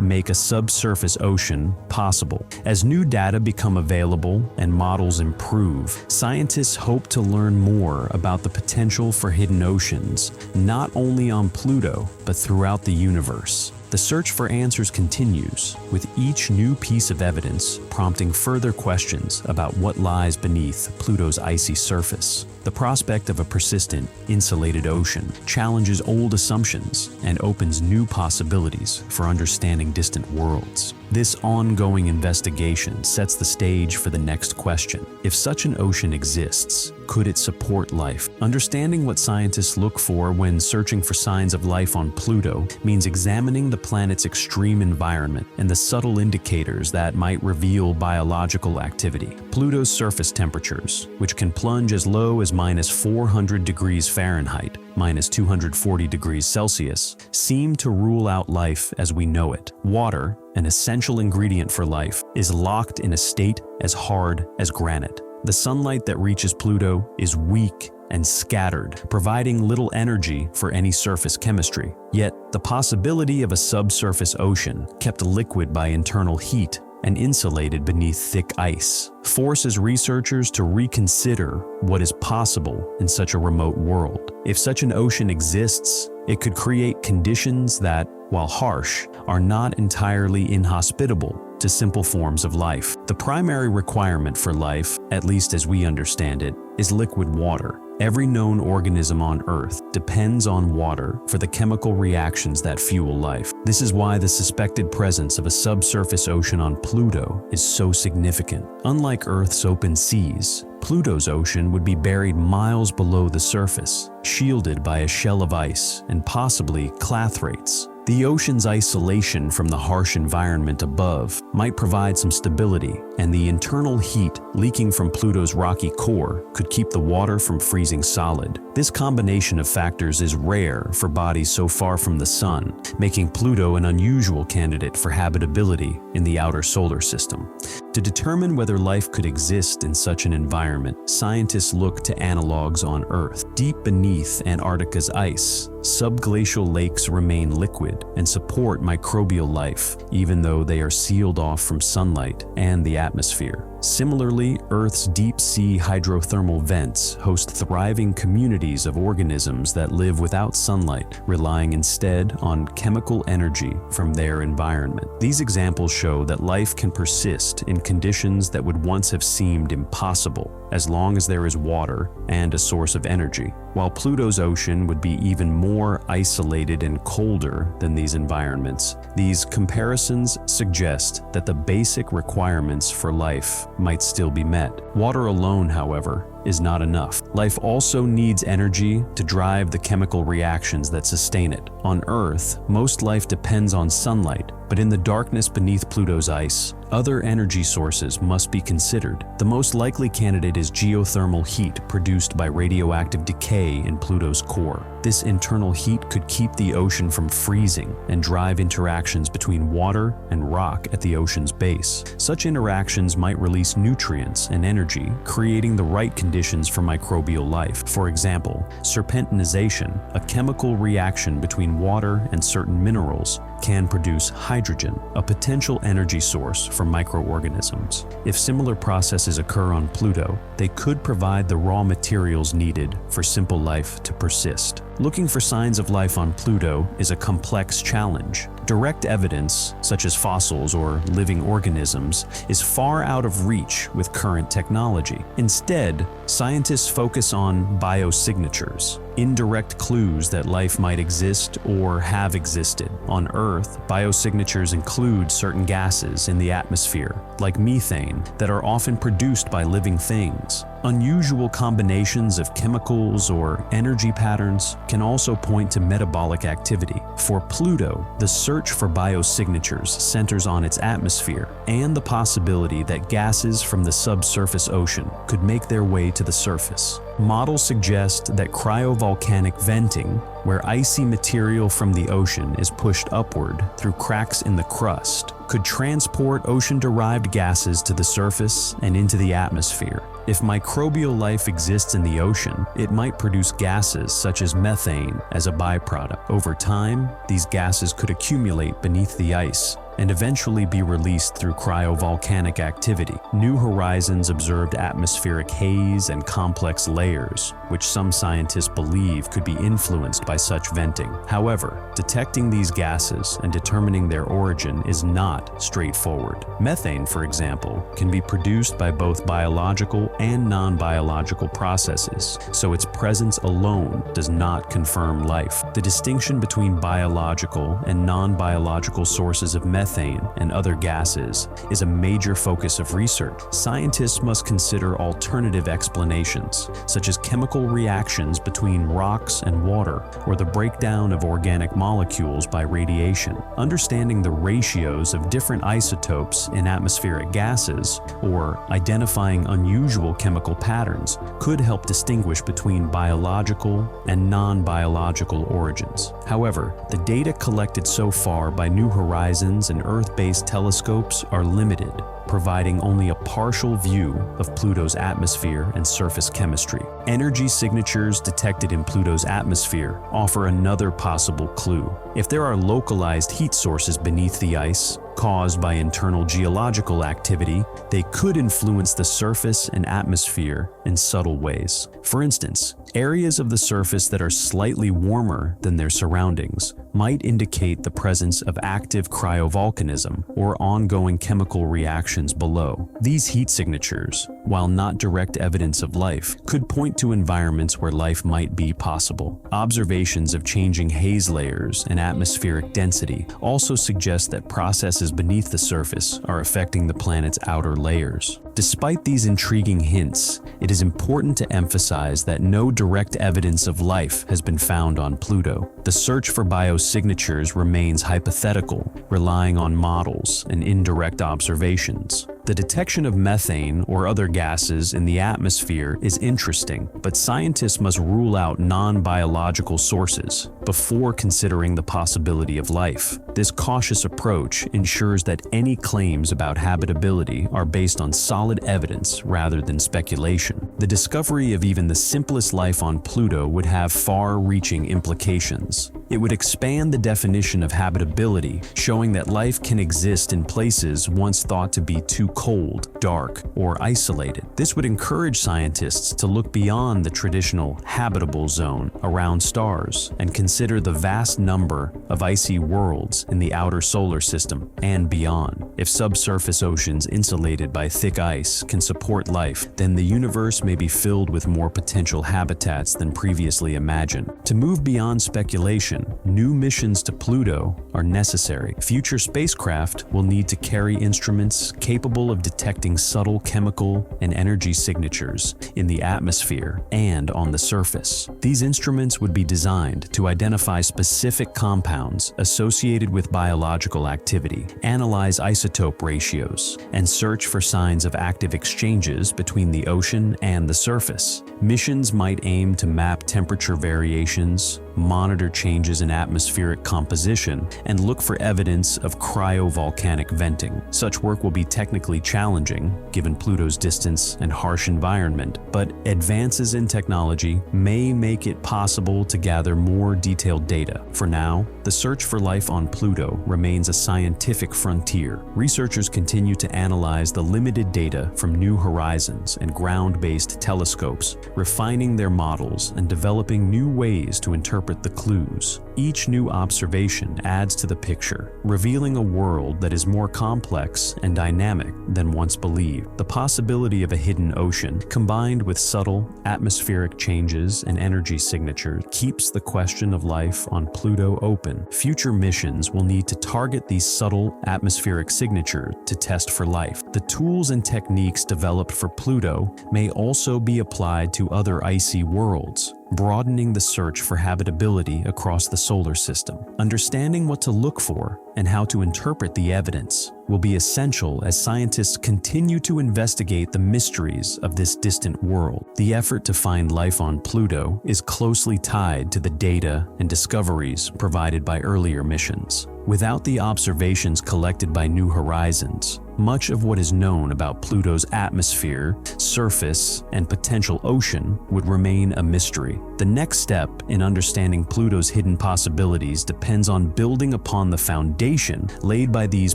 make a subsurface ocean possible. As new data become available and models improve, scientists hope to learn more about the potential for hidden oceans, not only on Pluto, but throughout the universe. The search for answers continues, with each new piece of evidence prompting further questions about what lies beneath Pluto's icy surface. The prospect of a persistent, insulated ocean challenges old assumptions and opens new possibilities for understanding distant worlds. This ongoing investigation sets the stage for the next question. If such an ocean exists, could it support life? Understanding what scientists look for when searching for signs of life on Pluto means examining the planet's extreme environment and the subtle indicators that might reveal biological activity. Pluto's surface temperatures, which can plunge as low as -400 degrees Fahrenheit, -240 degrees Celsius, seem to rule out life as we know it. Water, an essential ingredient for life, is locked in a state as hard as granite. The sunlight that reaches Pluto is weak and scattered, providing little energy for any surface chemistry. Yet, the possibility of a subsurface ocean, kept liquid by internal heat and insulated beneath thick ice, forces researchers to reconsider what is possible in such a remote world. If such an ocean exists, it could create conditions that, while harsh, are not entirely inhospitable to simple forms of life. The primary requirement for life, at least as we understand it, is liquid water. Every known organism on Earth depends on water for the chemical reactions that fuel life. This is why the suspected presence of a subsurface ocean on Pluto is so significant. Unlike Earth's open seas, Pluto's ocean would be buried miles below the surface, shielded by a shell of ice and possibly clathrates. The ocean's isolation from the harsh environment above might provide some stability, and the internal heat leaking from Pluto's rocky core could keep the water from freezing solid. This combination of factors is rare for bodies so far from the sun, making Pluto an unusual candidate for habitability in the outer solar system. To determine whether life could exist in such an environment, scientists look to analogs on Earth. Deep beneath Antarctica's ice, subglacial lakes remain liquid and support microbial life, even though they are sealed off from sunlight and the atmosphere. Similarly, Earth's deep-sea hydrothermal vents host thriving communities of organisms that live without sunlight, relying instead on chemical energy from their environment. These examples show that life can persist in conditions that would once have seemed impossible, as long as there is water and a source of energy. While Pluto's ocean would be even more isolated and colder than these environments, these comparisons suggest that the basic requirements for life might still be met. Water alone, however, is not enough. Life also needs energy to drive the chemical reactions that sustain it. On Earth, most life depends on sunlight, but in the darkness beneath Pluto's ice, other energy sources must be considered. The most likely candidate is geothermal heat produced by radioactive decay in Pluto's core. This internal heat could keep the ocean from freezing and drive interactions between water and rock at the ocean's base. Such interactions might release nutrients and energy, creating the right conditions for microbial life. For example, serpentinization, a chemical reaction between water and certain minerals, can produce hydrogen, a potential energy source for microorganisms. If similar processes occur on Pluto, they could provide the raw materials needed for simple life to persist. Looking for signs of life on Pluto is a complex challenge. Direct evidence, such as fossils or living organisms, is far out of reach with current technology. Instead, scientists focus on biosignatures, indirect clues that life might exist or have existed. On Earth, biosignatures include certain gases in the atmosphere, like methane, that are often produced by living things. Unusual combinations of chemicals or energy patterns can also point to metabolic activity. For Pluto, the search for biosignatures centers on its atmosphere and the possibility that gases from the subsurface ocean could make their way to the surface. Models suggest that cryovolcanic venting, where icy material from the ocean is pushed upward through cracks in the crust, could transport ocean-derived gases to the surface and into the atmosphere. If microbial life exists in the ocean, it might produce gases such as methane as a byproduct. Over time, these gases could accumulate beneath the ice and eventually be released through cryovolcanic activity. New Horizons observed atmospheric haze and complex layers, which some scientists believe could be influenced by such venting. However, detecting these gases and determining their origin is not straightforward. Methane, for example, can be produced by both biological and non-biological processes, so its presence alone does not confirm life. The distinction between biological and non-biological sources of methane and other gases is a major focus of research. Scientists must consider alternative explanations, such as chemical reactions between rocks and water, or the breakdown of organic molecules by radiation. Understanding the ratios of different isotopes in atmospheric gases, or identifying unusual chemical patterns, could help distinguish between biological and non-biological origins. However, the data collected so far by New Horizons and Earth-based telescopes are limited, providing only a partial view of Pluto's atmosphere and surface chemistry. Energy signatures detected in Pluto's atmosphere offer another possible clue. If there are localized heat sources beneath the ice, caused by internal geological activity, they could influence the surface and atmosphere in subtle ways. For instance, areas of the surface that are slightly warmer than their surroundings might indicate the presence of active cryovolcanism or ongoing chemical reactions below. These heat signatures, while not direct evidence of life, could point to environments where life might be possible. Observations of changing haze layers and atmospheric density also suggest that processes beneath the surface are affecting the planet's outer layers. Despite these intriguing hints, it is important to emphasize that no direct evidence of life has been found on Pluto. The search for biosignatures remains hypothetical, relying on models and indirect observations. The detection of methane or other gases in the atmosphere is interesting, but scientists must rule out non-biological sources before considering the possibility of life. This cautious approach ensures that any claims about habitability are based on solid evidence rather than speculation. The discovery of even the simplest life on Pluto would have far-reaching implications. It would expand the definition of habitability, showing that life can exist in places once thought to be too cold, dark, or isolated. This would encourage scientists to look beyond the traditional habitable zone around stars and consider the vast number of icy worlds in the outer solar system and beyond. If subsurface oceans insulated by thick ice can support life, then the universe may be filled with more potential habitats than previously imagined. To move beyond speculation, new missions to Pluto are necessary. Future spacecraft will need to carry instruments capable of detecting subtle chemical and energy signatures in the atmosphere and on the surface. These instruments would be designed to identify specific compounds associated with biological activity, analyze isotope ratios, and search for signs of active exchanges between the ocean and the surface. Missions might aim to map temperature variations, monitor changes in atmospheric composition, and look for evidence of cryovolcanic venting. Such work will be technically challenging, given Pluto's distance and harsh environment, but advances in technology may make it possible to gather more detailed data. For now, the search for life on Pluto remains a scientific frontier. Researchers continue to analyze the limited data from New Horizons and ground-based telescopes, refining their models and developing new ways to interpret the clues. Each new observation adds to the picture, revealing a world that is more complex and dynamic than once believed. The possibility of a hidden ocean, combined with subtle atmospheric changes and energy signatures, keeps the question of life on Pluto open. Future missions will need to target these subtle atmospheric signatures to test for life. The tools and techniques developed for Pluto may also be applied to other icy worlds, broadening the search for habitability across the solar system. Understanding what to look for and how to interpret the evidence will be essential as scientists continue to investigate the mysteries of this distant world. The effort to find life on Pluto is closely tied to the data and discoveries provided by earlier missions. Without the observations collected by New Horizons, much of what is known about Pluto's atmosphere, surface, and potential ocean would remain a mystery. The next step in understanding Pluto's hidden possibilities depends on building upon the foundation laid by these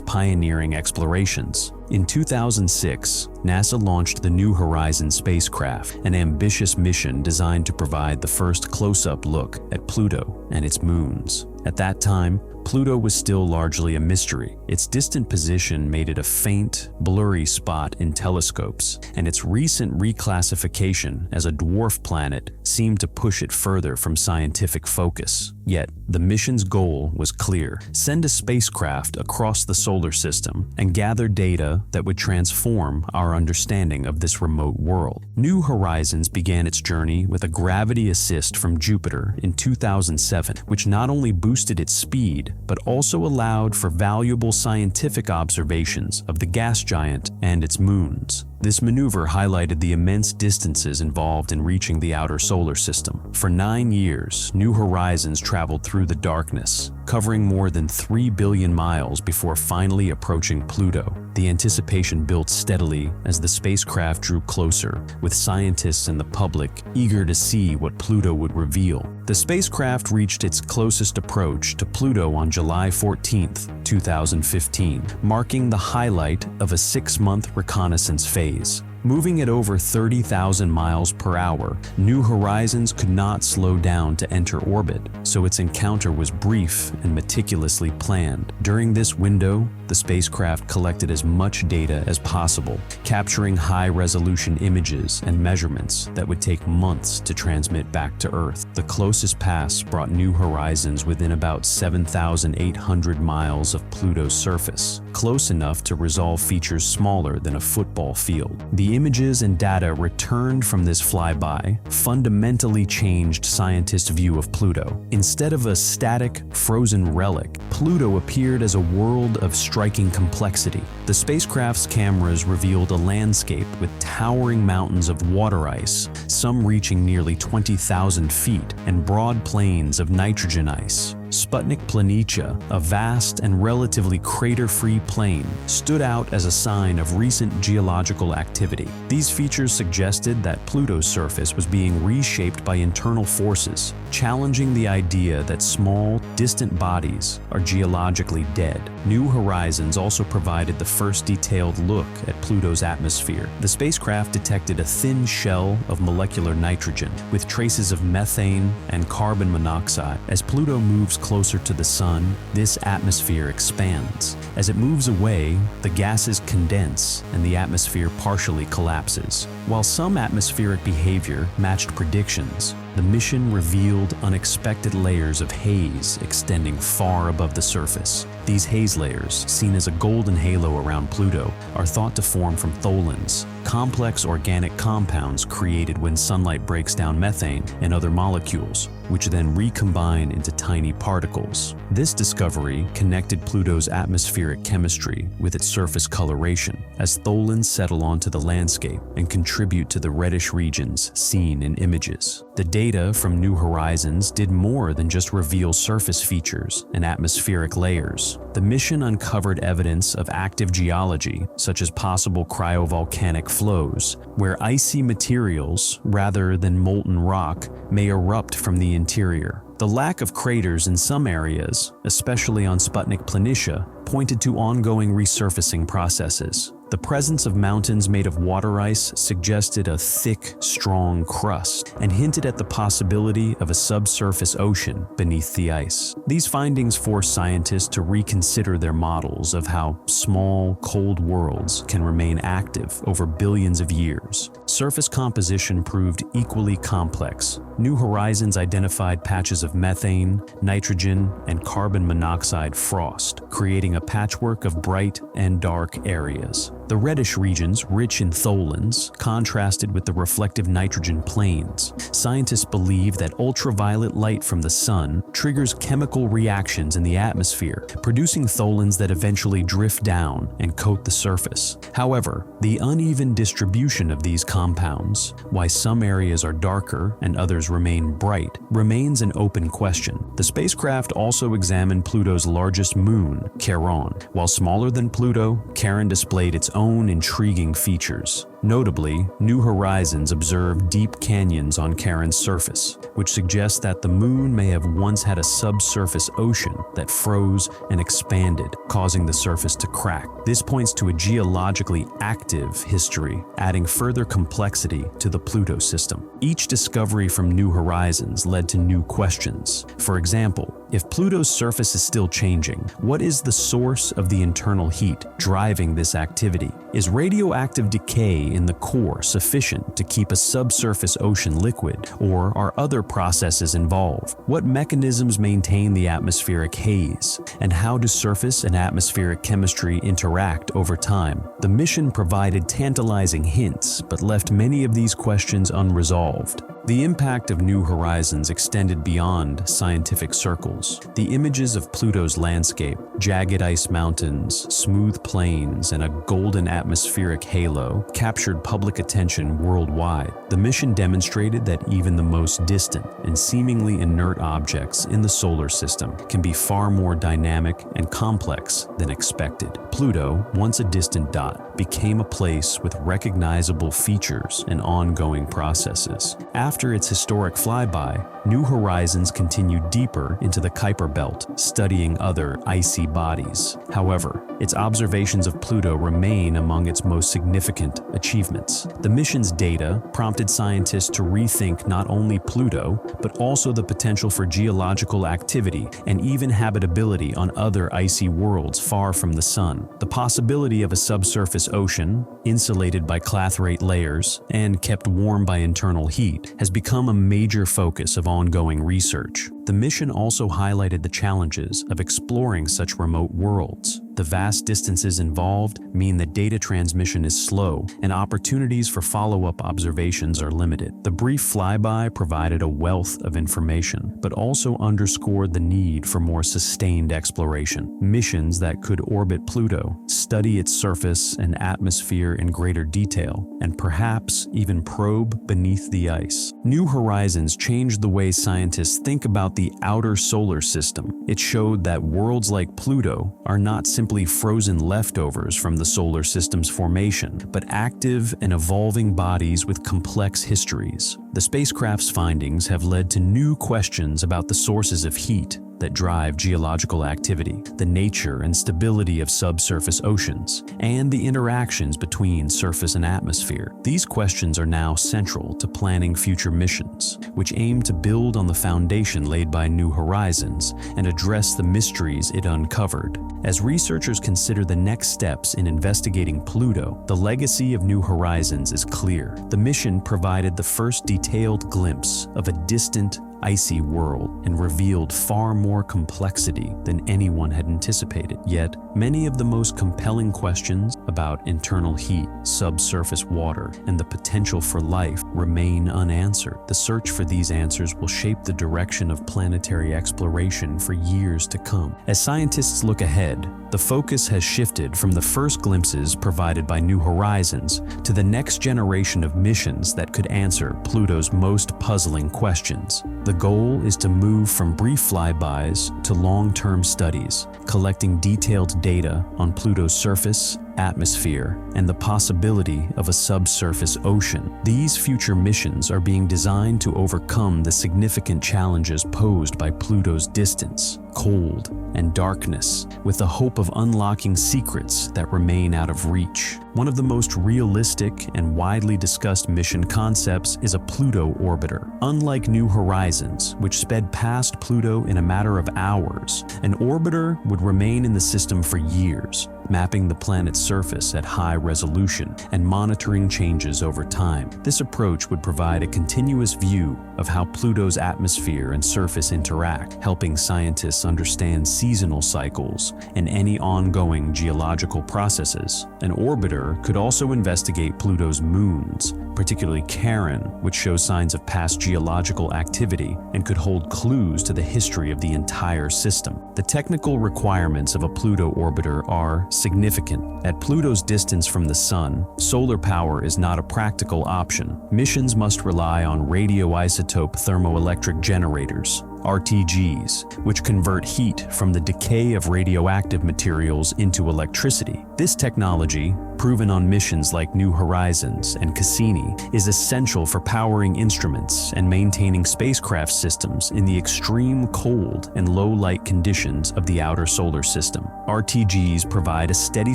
pioneering explorations. In 2006, NASA launched the New Horizons spacecraft, an ambitious mission designed to provide the first close-up look at Pluto and its moons. At that time, Pluto was still largely a mystery. Its distant position made it a faint, blurry spot in telescopes, and its recent reclassification as a dwarf planet seemed to push it further from scientific focus. Yet, the mission's goal was clear: send a spacecraft across the solar system and gather data that would transform our understanding of this remote world. New Horizons began its journey with a gravity assist from Jupiter in 2007, which not only boosted its speed, but also allowed for valuable scientific observations of the gas giant and its moons. This maneuver highlighted the immense distances involved in reaching the outer solar system. For 9 years, New Horizons traveled through the darkness, covering more than 3 billion miles before finally approaching Pluto. The anticipation built steadily as the spacecraft drew closer, with scientists and the public eager to see what Pluto would reveal. The spacecraft reached its closest approach to Pluto on July 14, 2015, marking the highlight of a 6-month reconnaissance phase. Moving at over 30,000 miles per hour, New Horizons could not slow down to enter orbit, so its encounter was brief and meticulously planned. During this window, the spacecraft collected as much data as possible, capturing high-resolution images and measurements that would take months to transmit back to Earth. The closest pass brought New Horizons within about 7,800 miles of Pluto's surface, close enough to resolve features smaller than a football field. The images and data returned from this flyby fundamentally changed scientists' view of Pluto. Instead of a static, frozen relic, Pluto appeared as a world of striking complexity. The spacecraft's cameras revealed a landscape with towering mountains of water ice, some reaching nearly 20,000 feet, and broad plains of nitrogen ice. Sputnik Planitia, a vast and relatively crater-free plain, stood out as a sign of recent geological activity. These features suggested that Pluto's surface was being reshaped by internal forces, challenging the idea that small, distant bodies are geologically dead. New Horizons also provided the first detailed look at Pluto's atmosphere. The spacecraft detected a thin shell of molecular nitrogen, with traces of methane and carbon monoxide. As Pluto moves closer to the Sun, this atmosphere expands. As it moves away, the gases condense and the atmosphere partially collapses. While some atmospheric behavior matched predictions, the mission revealed unexpected layers of haze extending far above the surface. These haze layers, seen as a golden halo around Pluto, are thought to form from tholins, complex organic compounds created when sunlight breaks down methane and other molecules, which then recombine into tiny particles. This discovery connected Pluto's atmospheric chemistry with its surface coloration, as tholins settle onto the landscape and contribute to the reddish regions seen in images. The data from New Horizons did more than just reveal surface features and atmospheric layers. The mission uncovered evidence of active geology, such as possible cryovolcanic flows, where icy materials, rather than molten rock, may erupt from the interior. The lack of craters in some areas, especially on Sputnik Planitia, pointed to ongoing resurfacing processes. The presence of mountains made of water ice suggested a thick, strong crust and hinted at the possibility of a subsurface ocean beneath the ice. These findings forced scientists to reconsider their models of how small, cold worlds can remain active over billions of years. Surface composition proved equally complex. New Horizons identified patches of methane, nitrogen, and carbon monoxide frost, creating a patchwork of bright and dark areas. The reddish regions, rich in tholins, contrasted with the reflective nitrogen plains. Scientists believe that ultraviolet light from the sun triggers chemical reactions in the atmosphere, producing tholins that eventually drift down and coat the surface. However, the uneven distribution of these compounds, why some areas are darker and others remain bright, remains an open question. The spacecraft also examined Pluto's largest moon, Charon. While smaller than Pluto, Charon displayed its own intriguing features. Notably, New Horizons observed deep canyons on Charon's surface, which suggests that the moon may have once had a subsurface ocean that froze and expanded, causing the surface to crack. This points to a geologically active history, adding further complexity to the Pluto system. Each discovery from New Horizons led to new questions. For example, if Pluto's surface is still changing, what is the source of the internal heat driving this activity? Is radioactive decay in the core sufficient to keep a subsurface ocean liquid, or are other processes involved? What mechanisms maintain the atmospheric haze, and how do surface and atmospheric chemistry interact over time? The mission provided tantalizing hints, but left many of these questions unresolved. The impact of New Horizons extended beyond scientific circles. The images of Pluto's landscape, jagged ice mountains, smooth plains, and a golden atmospheric halo, captured public attention worldwide. The mission demonstrated that even the most distant and seemingly inert objects in the solar system can be far more dynamic and complex than expected. Pluto, once a distant dot, became a place with recognizable features and ongoing processes. After After its historic flyby, New Horizons continued deeper into the Kuiper Belt, studying other icy bodies. However, its observations of Pluto remain among its most significant achievements. The mission's data prompted scientists to rethink not only Pluto, but also the potential for geological activity and even habitability on other icy worlds far from the Sun. The possibility of a subsurface ocean, insulated by clathrate layers and kept warm by internal heat, has become a major focus of ongoing research. The mission also highlighted the challenges of exploring such remote worlds. The vast distances involved mean that data transmission is slow and opportunities for follow-up observations are limited. The brief flyby provided a wealth of information, but also underscored the need for more sustained exploration. Missions that could orbit Pluto, study its surface and atmosphere in greater detail, and perhaps even probe beneath the ice. New Horizons changed the way scientists think about the outer solar system. It showed that worlds like Pluto are not simply frozen leftovers from the solar system's formation, but active and evolving bodies with complex histories. The spacecraft's findings have led to new questions about the sources of heat that drive geological activity, the nature and stability of subsurface oceans, and the interactions between surface and atmosphere. These questions are now central to planning future missions, which aim to build on the foundation laid by New Horizons and address the mysteries it uncovered. As researchers consider the next steps in investigating Pluto, the legacy of New Horizons is clear. The mission provided the first detailed glimpse of a distant, icy world and revealed far more complexity than anyone had anticipated. Yet, many of the most compelling questions about internal heat, subsurface water, and the potential for life remain unanswered. The search for these answers will shape the direction of planetary exploration for years to come. As scientists look ahead, the focus has shifted from the first glimpses provided by New Horizons to the next generation of missions that could answer Pluto's most puzzling questions. The goal is to move from brief flybys to long-term studies, collecting detailed data on Pluto's surface, atmosphere, and the possibility of a subsurface ocean. These future missions are being designed to overcome the significant challenges posed by Pluto's distance, cold, and darkness, with the hope of unlocking secrets that remain out of reach. One of the most realistic and widely discussed mission concepts is a Pluto orbiter. Unlike New Horizons, which sped past Pluto in a matter of hours, an orbiter would remain in the system for years, mapping the planet's surface at high resolution and monitoring changes over time. This approach would provide a continuous view of how Pluto's atmosphere and surface interact, helping scientists understand seasonal cycles and any ongoing geological processes. An orbiter could also investigate Pluto's moons, particularly Charon, which shows signs of past geological activity and could hold clues to the history of the entire system. The technical requirements of a Pluto orbiter are significant. At Pluto's distance from the Sun, solar power is not a practical option. Missions must rely on radioisotope thermoelectric generators, RTGs, which convert heat from the decay of radioactive materials into electricity. This technology, proven on missions like New Horizons and Cassini, is essential for powering instruments and maintaining spacecraft systems in the extreme cold and low light conditions of the outer solar system. RTGs provide a steady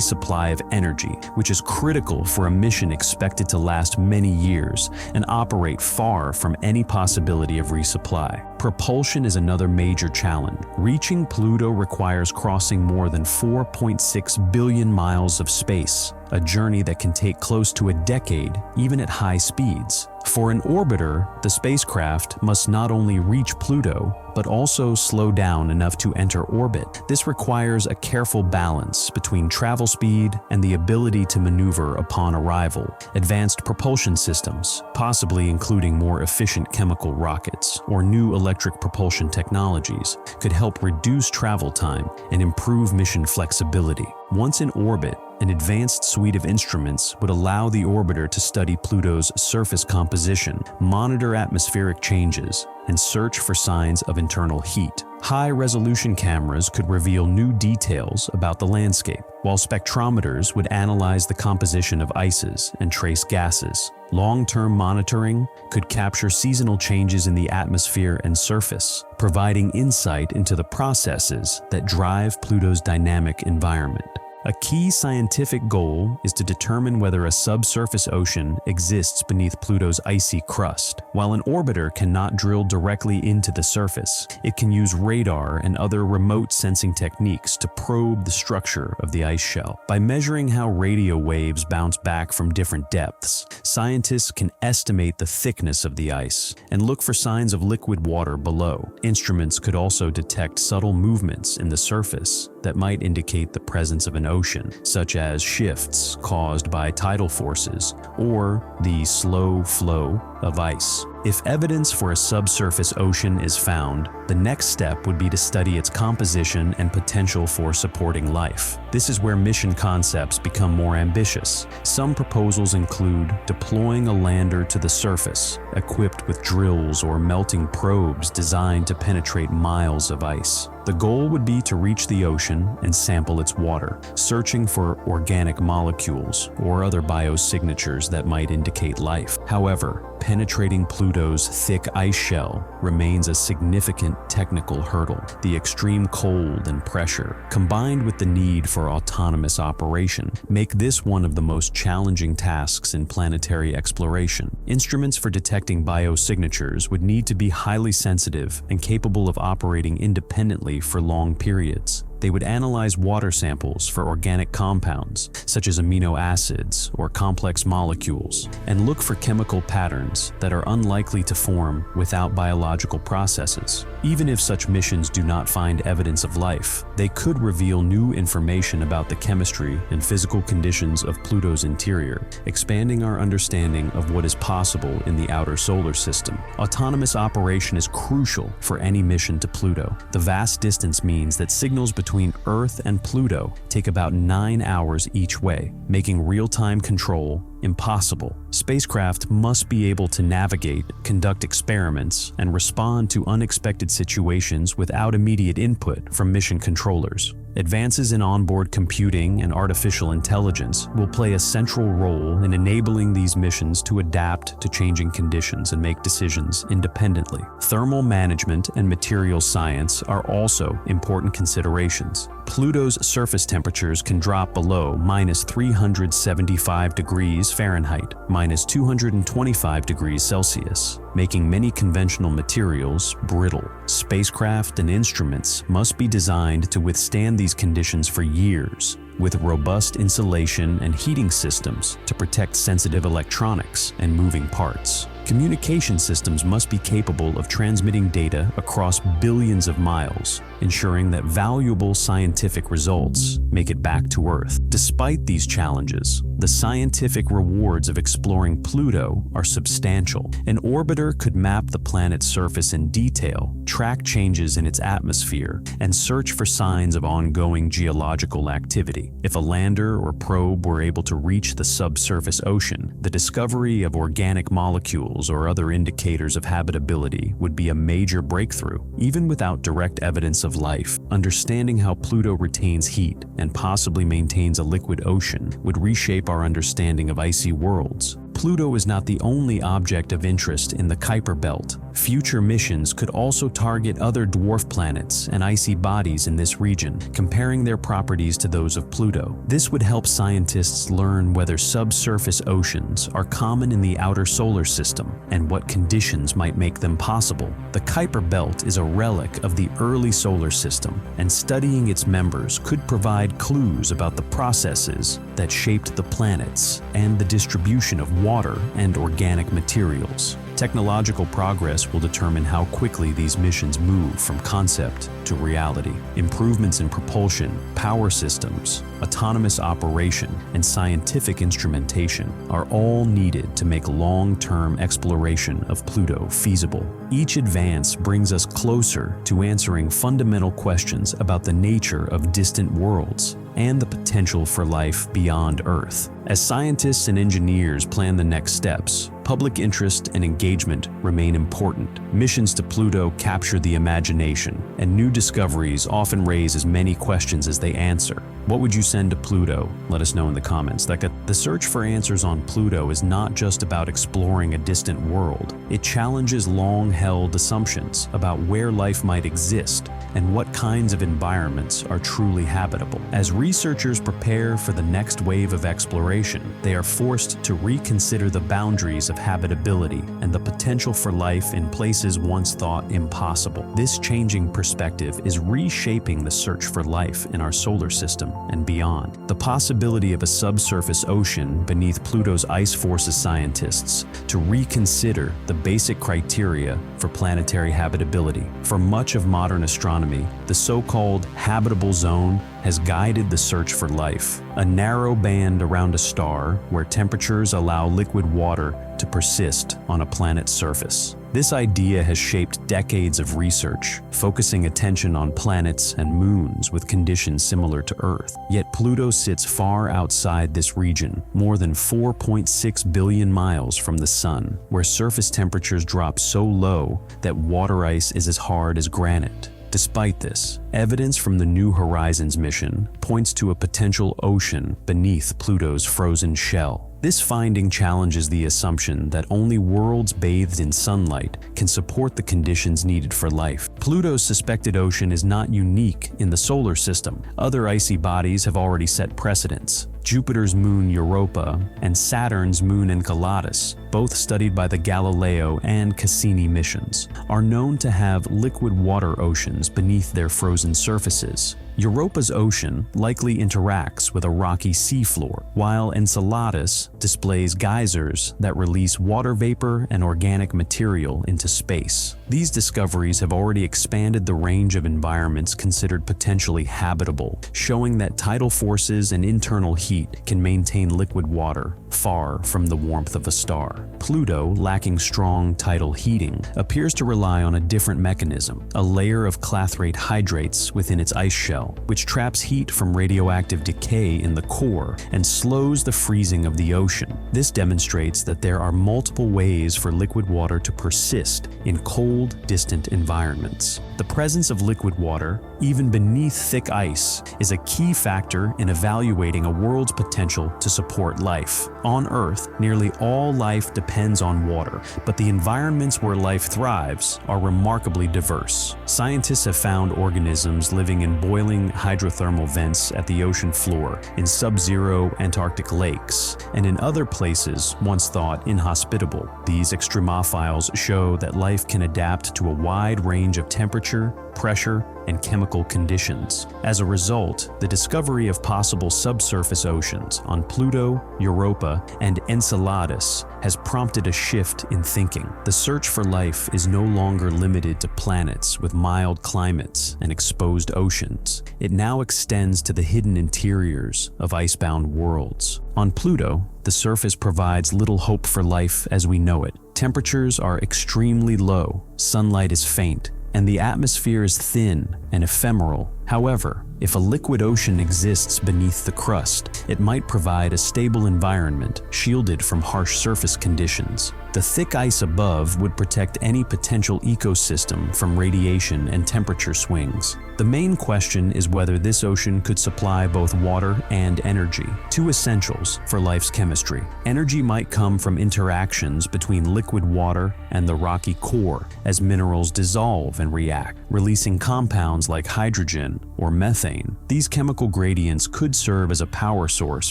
supply of energy, which is critical for a mission expected to last many years and operate far from any possibility of resupply. Propulsion is another major challenge. Reaching Pluto requires crossing more than 4.6 billion miles of space, a journey that can take close to a decade, even at high speeds. For an orbiter, the spacecraft must not only reach Pluto, but also slow down enough to enter orbit. This requires a careful balance between travel speed and the ability to maneuver upon arrival. Advanced propulsion systems, possibly including more efficient chemical rockets or new electric propulsion technologies, could help reduce travel time and improve mission flexibility. Once in orbit, An advanced suite of instruments would allow the orbiter to study Pluto's surface composition, monitor atmospheric changes, and search for signs of internal heat. High-resolution cameras could reveal new details about the landscape, while spectrometers would analyze the composition of ices and trace gases. Long-term monitoring could capture seasonal changes in the atmosphere and surface, providing insight into the processes that drive Pluto's dynamic environment. A key scientific goal is to determine whether a subsurface ocean exists beneath Pluto's icy crust. While an orbiter cannot drill directly into the surface, it can use radar and other remote sensing techniques to probe the structure of the ice shell. By measuring how radio waves bounce back from different depths, scientists can estimate the thickness of the ice and look for signs of liquid water below. Instruments could also detect subtle movements in the surface that might indicate the presence of an ocean, such as shifts caused by tidal forces or the slow flow of ice. If evidence for a subsurface ocean is found, the next step would be to study its composition and potential for supporting life. This is where mission concepts become more ambitious. Some proposals include deploying a lander to the surface, equipped with drills or melting probes designed to penetrate miles of ice. The goal would be to reach the ocean and sample its water, searching for organic molecules or other biosignatures that might indicate life. However, penetrating Pluto's thick ice shell remains a significant technical hurdle. The extreme cold and pressure, combined with the need for autonomous operation, make this one of the most challenging tasks in planetary exploration. Instruments for detecting biosignatures would need to be highly sensitive and capable of operating independently for long periods. They would analyze water samples for organic compounds, such as amino acids or complex molecules, and look for chemical patterns that are unlikely to form without biological processes. Even if such missions do not find evidence of life, they could reveal new information about the chemistry and physical conditions of Pluto's interior, expanding our understanding of what is possible in the outer solar system. Autonomous operation is crucial for any mission to Pluto. The vast distance means that signals between Earth and Pluto take about 9 hours each way, making real-time control impossible. Spacecraft must be able to navigate, conduct experiments, and respond to unexpected situations without immediate input from mission controllers. Advances in onboard computing and artificial intelligence will play a central role in enabling these missions to adapt to changing conditions and make decisions independently. Thermal management and materials science are also important considerations. Pluto's surface temperatures can drop below -375 degrees Fahrenheit, -225 degrees Celsius, making many conventional materials brittle. Spacecraft and instruments must be designed to withstand these conditions for years, with robust insulation and heating systems to protect sensitive electronics and moving parts. Communication systems must be capable of transmitting data across billions of miles, ensuring that valuable scientific results make it back to Earth. Despite these challenges, the scientific rewards of exploring Pluto are substantial. An orbiter could map the planet's surface in detail, track changes in its atmosphere, and search for signs of ongoing geological activity. If a lander or probe were able to reach the subsurface ocean, the discovery of organic molecules or other indicators of habitability would be a major breakthrough. Even without direct evidence of life, understanding how Pluto retains heat and possibly maintains a liquid ocean would reshape our understanding of icy worlds. Pluto is not the only object of interest in the Kuiper Belt. Future missions could also target other dwarf planets and icy bodies in this region, comparing their properties to those of Pluto. This would help scientists learn whether subsurface oceans are common in the outer solar system and what conditions might make them possible. The Kuiper Belt is a relic of the early solar system, and studying its members could provide clues about the processes that shaped the planets and the distribution of water and organic materials. Technological progress will determine how quickly these missions move from concept to reality. Improvements in propulsion, power systems, autonomous operation, and scientific instrumentation are all needed to make long-term exploration of Pluto feasible. Each advance brings us closer to answering fundamental questions about the nature of distant worlds and the potential for life beyond Earth. As scientists and engineers plan the next steps, public interest and engagement remain important. Missions to Pluto capture the imagination, and new discoveries often raise as many questions as they answer. What would you send to Pluto? Let us know in the comments. The search for answers on Pluto is not just about exploring a distant world. It challenges long-held assumptions about where life might exist and what kinds of environments are truly habitable. As researchers prepare for the next wave of exploration, they are forced to reconsider the boundaries of habitability and the potential for life in places once thought impossible. This changing perspective is reshaping the search for life in our solar system and beyond. The possibility of a subsurface ocean beneath Pluto's ice forces scientists to reconsider the basic criteria for planetary habitability. For much of modern astronomy, the so-called habitable zone has guided the search for life, a narrow band around a star where temperatures allow liquid water to persist on a planet's surface. This idea has shaped decades of research, focusing attention on planets and moons with conditions similar to Earth. Yet Pluto sits far outside this region, more than 4.6 billion miles from the Sun, where surface temperatures drop so low that water ice is as hard as granite. Despite this, evidence from the New Horizons mission points to a potential ocean beneath Pluto's frozen shell. This finding challenges the assumption that only worlds bathed in sunlight can support the conditions needed for life. Pluto's suspected ocean is not unique in the solar system. Other icy bodies have already set precedents. Jupiter's moon Europa and Saturn's moon Enceladus, both studied by the Galileo and Cassini missions, are known to have liquid water oceans beneath their frozen surfaces. Europa's ocean likely interacts with a rocky seafloor, while Enceladus displays geysers that release water vapor and organic material into space. These discoveries have already expanded the range of environments considered potentially habitable, showing that tidal forces and internal heat can maintain liquid water far from the warmth of a star. Pluto, lacking strong tidal heating, appears to rely on a different mechanism, a layer of clathrate hydrates within its ice shell, which traps heat from radioactive decay in the core and slows the freezing of the ocean. This demonstrates that there are multiple ways for liquid water to persist in cold, distant environments. The presence of liquid water, even beneath thick ice, is a key factor in evaluating a world's potential to support life. On Earth, nearly all life depends on water, but the environments where life thrives are remarkably diverse. Scientists have found organisms living in boiling hydrothermal vents at the ocean floor, in sub-zero Antarctic lakes, and in other places once thought inhospitable. These extremophiles show that life can adapt to a wide range of temperature, pressure, and chemical conditions. As a result, the discovery of possible subsurface oceans on Pluto, Europa, and Enceladus has prompted a shift in thinking. The search for life is no longer limited to planets with mild climates and exposed oceans. It now extends to the hidden interiors of icebound worlds. On Pluto, the surface provides little hope for life as we know it. Temperatures are extremely low, sunlight is faint, and the atmosphere is thin and ephemeral. However, if a liquid ocean exists beneath the crust, it might provide a stable environment shielded from harsh surface conditions. The thick ice above would protect any potential ecosystem from radiation and temperature swings. The main question is whether this ocean could supply both water and energy, two essentials for life's chemistry. Energy might come from interactions between liquid water and the rocky core as minerals dissolve and react, releasing compounds like hydrogen or methane. These chemical gradients could serve as a power source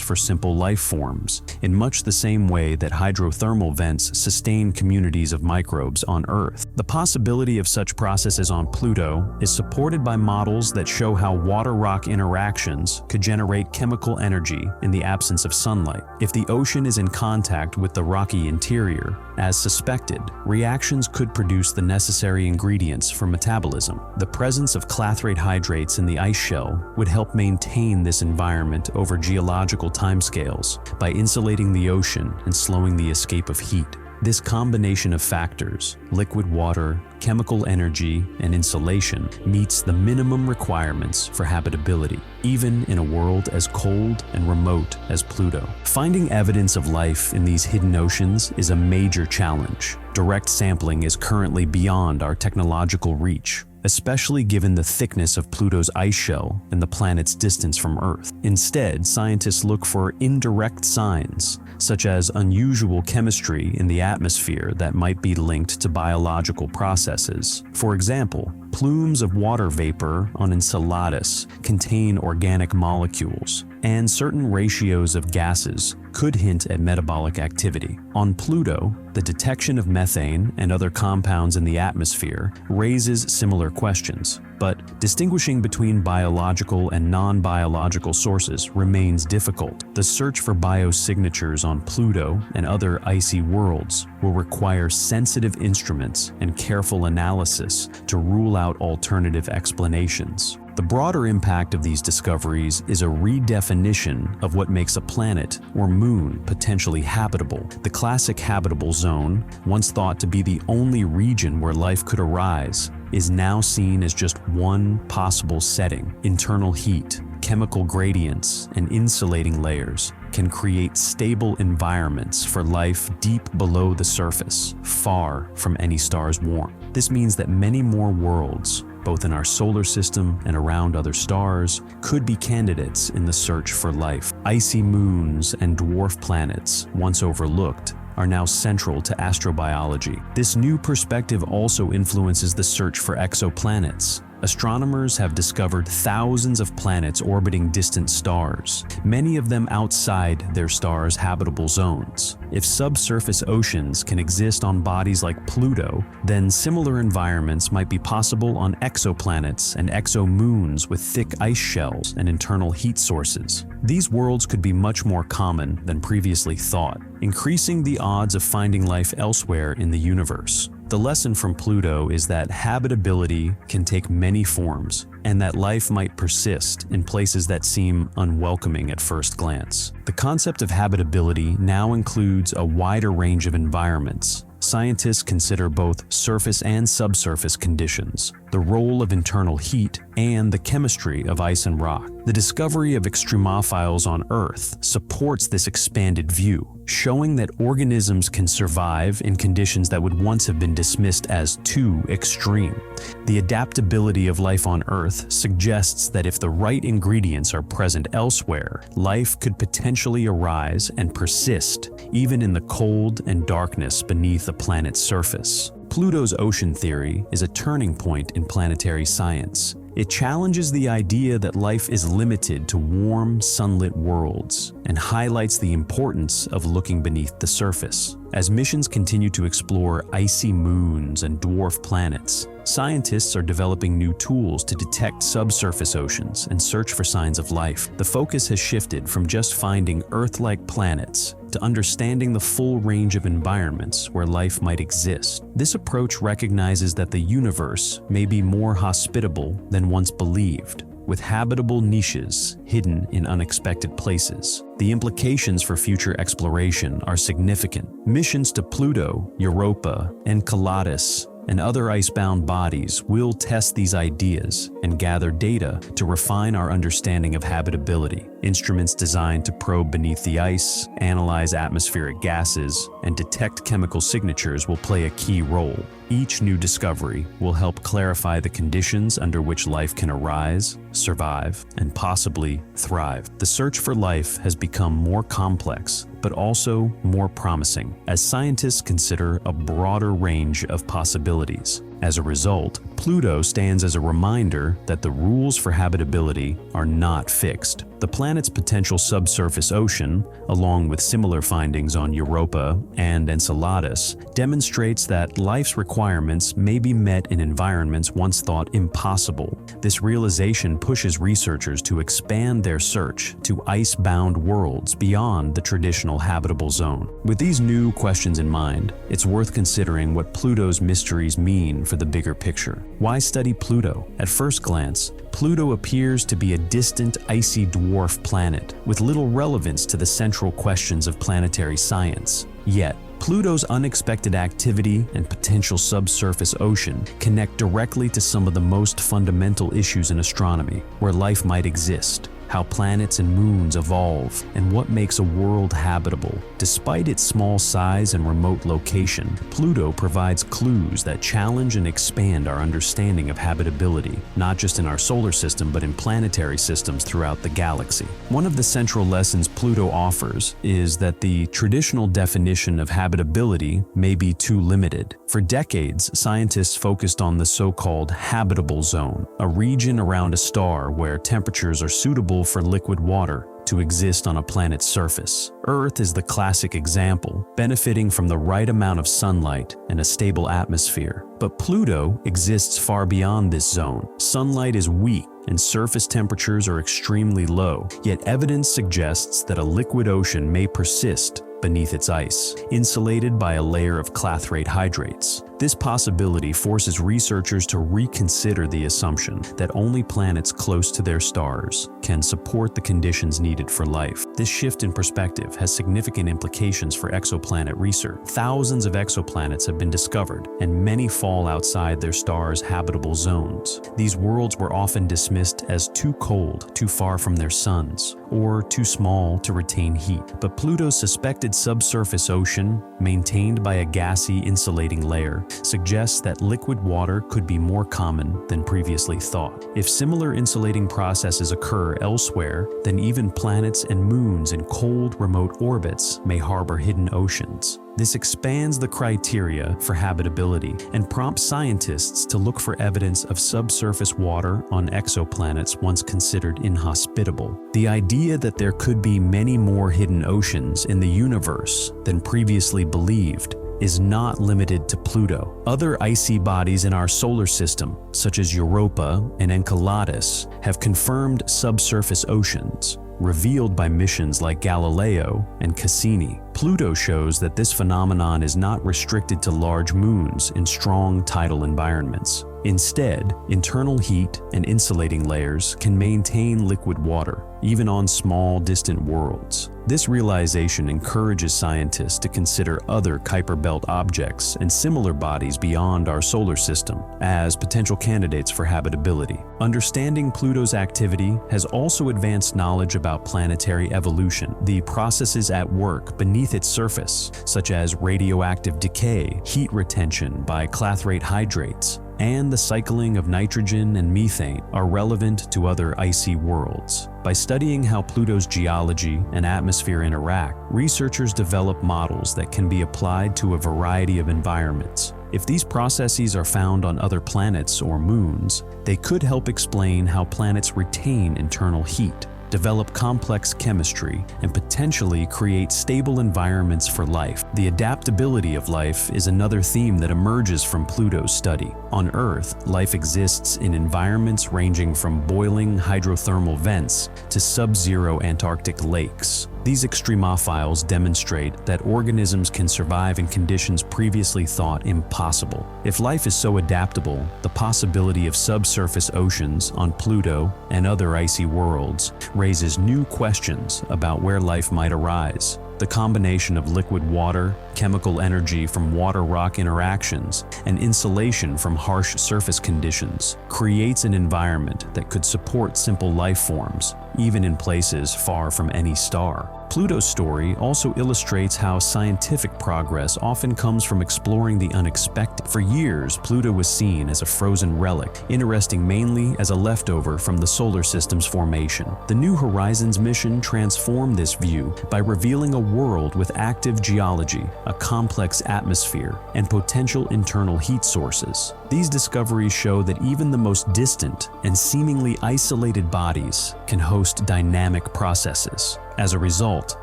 for simple life forms, in much the same way that hydrothermal vents sustain communities of microbes on Earth. The possibility of such processes on Pluto is supported by models that show how water-rock interactions could generate chemical energy in the absence of sunlight. If the ocean is in contact with the rocky interior, as suspected, reactions could produce the necessary ingredients for metabolism. The presence of clathrate hydrates in the ice shell would help maintain this environment over geological timescales by insulating the ocean and slowing the escape of heat. This combination of factors, liquid water, chemical energy, and insulation, meets the minimum requirements for habitability, even in a world as cold and remote as Pluto. Finding evidence of life in these hidden oceans is a major challenge. Direct sampling is currently beyond our technological reach, especially given the thickness of Pluto's ice shell and the planet's distance from Earth. Instead, scientists look for indirect signs, such as unusual chemistry in the atmosphere that might be linked to biological processes. For example, plumes of water vapor on Enceladus contain organic molecules, and certain ratios of gases could hint at metabolic activity. On Pluto, the detection of methane and other compounds in the atmosphere raises similar questions, but distinguishing between biological and non-biological sources remains difficult. The search for biosignatures on Pluto and other icy worlds will require sensitive instruments and careful analysis to rule out alternative explanations. The broader impact of these discoveries is a redefinition of what makes a planet or moon potentially habitable. The classic habitable zone, once thought to be the only region where life could arise, is now seen as just one possible setting. Internal heat, chemical gradients, and insulating layers can create stable environments for life deep below the surface, far from any star's warmth. This means that many more worlds, both in our solar system and around other stars, could be candidates in the search for life. Icy moons and dwarf planets, once overlooked, are now central to astrobiology. This new perspective also influences the search for exoplanets. Astronomers have discovered thousands of planets orbiting distant stars, many of them outside their star's habitable zones. If subsurface oceans can exist on bodies like Pluto, then similar environments might be possible on exoplanets and exomoons with thick ice shells and internal heat sources. These worlds could be much more common than previously thought, increasing the odds of finding life elsewhere in the universe. The lesson from Pluto is that habitability can take many forms, and that life might persist in places that seem unwelcoming at first glance. The concept of habitability now includes a wider range of environments. Scientists consider both surface and subsurface conditions, the role of internal heat, and the chemistry of ice and rock. The discovery of extremophiles on Earth supports this expanded view, showing that organisms can survive in conditions that would once have been dismissed as too extreme. The adaptability of life on Earth suggests that if the right ingredients are present elsewhere, life could potentially arise and persist, even in the cold and darkness beneath the planet's surface. Pluto's ocean theory is a turning point in planetary science. It challenges the idea that life is limited to warm, sunlit worlds and highlights the importance of looking beneath the surface. As missions continue to explore icy moons and dwarf planets, scientists are developing new tools to detect subsurface oceans and search for signs of life. The focus has shifted from just finding Earth-like planets to understanding the full range of environments where life might exist. This approach recognizes that the universe may be more hospitable than once believed, with habitable niches hidden in unexpected places. The implications for future exploration are significant. Missions to Pluto, Europa, Enceladus, and other icebound bodies will test these ideas and gather data to refine our understanding of habitability. Instruments designed to probe beneath the ice, analyze atmospheric gases, and detect chemical signatures will play a key role. Each new discovery will help clarify the conditions under which life can arise, survive, and possibly thrive. The search for life has become more complex, but also more promising, as scientists consider a broader range of possibilities. As a result, Pluto stands as a reminder that the rules for habitability are not fixed. The planet's potential subsurface ocean, along with similar findings on Europa and Enceladus, demonstrates that life's requirements may be met in environments once thought impossible. This realization pushes researchers to expand their search to ice-bound worlds beyond the traditional habitable zone. With these new questions in mind, it's worth considering what Pluto's mysteries mean for the bigger picture. Why study Pluto? At first glance, Pluto appears to be a distant, icy dwarf planet with little relevance to the central questions of planetary science. Yet, Pluto's unexpected activity and potential subsurface ocean connect directly to some of the most fundamental issues in astronomy, where life might exist, how planets and moons evolve, and what makes a world habitable. Despite its small size and remote location, Pluto provides clues that challenge and expand our understanding of habitability, not just in our solar system but in planetary systems throughout the galaxy. One of the central lessons Pluto offers is that the traditional definition of habitability may be too limited. For decades, scientists focused on the so-called habitable zone, a region around a star where temperatures are suitable for liquid water to exist on a planet's surface. Earth is the classic example, benefiting from the right amount of sunlight and a stable atmosphere. But Pluto exists far beyond this zone. Sunlight is weak and surface temperatures are extremely low, yet evidence suggests that a liquid ocean may persist beneath its ice, insulated by a layer of clathrate hydrates. This possibility forces researchers to reconsider the assumption that only planets close to their stars can support the conditions needed for life. This shift in perspective has significant implications for exoplanet research. Thousands of exoplanets have been discovered, and many fall outside their stars' habitable zones. These worlds were often dismissed as too cold, too far from their suns, or too small to retain heat. But Pluto's suspected subsurface ocean, maintained by a gassy insulating layer, suggests that liquid water could be more common than previously thought. If similar insulating processes occur elsewhere, then even planets and moons in cold, remote orbits may harbor hidden oceans. This expands the criteria for habitability and prompts scientists to look for evidence of subsurface water on exoplanets once considered inhospitable. The idea that there could be many more hidden oceans in the universe than previously believed is not limited to Pluto. Other icy bodies in our solar system, such as Europa and Enceladus, have confirmed subsurface oceans, revealed by missions like Galileo and Cassini. Pluto shows that this phenomenon is not restricted to large moons in strong tidal environments. Instead, internal heat and insulating layers can maintain liquid water, even on small, distant worlds. This realization encourages scientists to consider other Kuiper Belt objects and similar bodies beyond our solar system as potential candidates for habitability. Understanding Pluto's activity has also advanced knowledge about planetary evolution, the processes at work beneath its surface, such as radioactive decay, heat retention by clathrate hydrates, and the cycling of nitrogen and methane are relevant to other icy worlds. By studying how Pluto's geology and atmosphere interact, researchers develop models that can be applied to a variety of environments. If these processes are found on other planets or moons, they could help explain how planets retain internal heat, develop complex chemistry, and potentially create stable environments for life. The adaptability of life is another theme that emerges from Pluto's study. On Earth, life exists in environments ranging from boiling hydrothermal vents to sub-zero Antarctic lakes. These extremophiles demonstrate that organisms can survive in conditions previously thought impossible. If life is so adaptable, the possibility of subsurface oceans on Pluto and other icy worlds raises new questions about where life might arise. The combination of liquid water, chemical energy from water-rock interactions, and insulation from harsh surface conditions creates an environment that could support simple life forms, even in places far from any star. Pluto's story also illustrates how scientific progress often comes from exploring the unexpected. For years, Pluto was seen as a frozen relic, interesting mainly as a leftover from the solar system's formation. The New Horizons mission transformed this view by revealing a world with active geology, a complex atmosphere, and potential internal heat sources. These discoveries show that even the most distant and seemingly isolated bodies can host dynamic processes. As a result,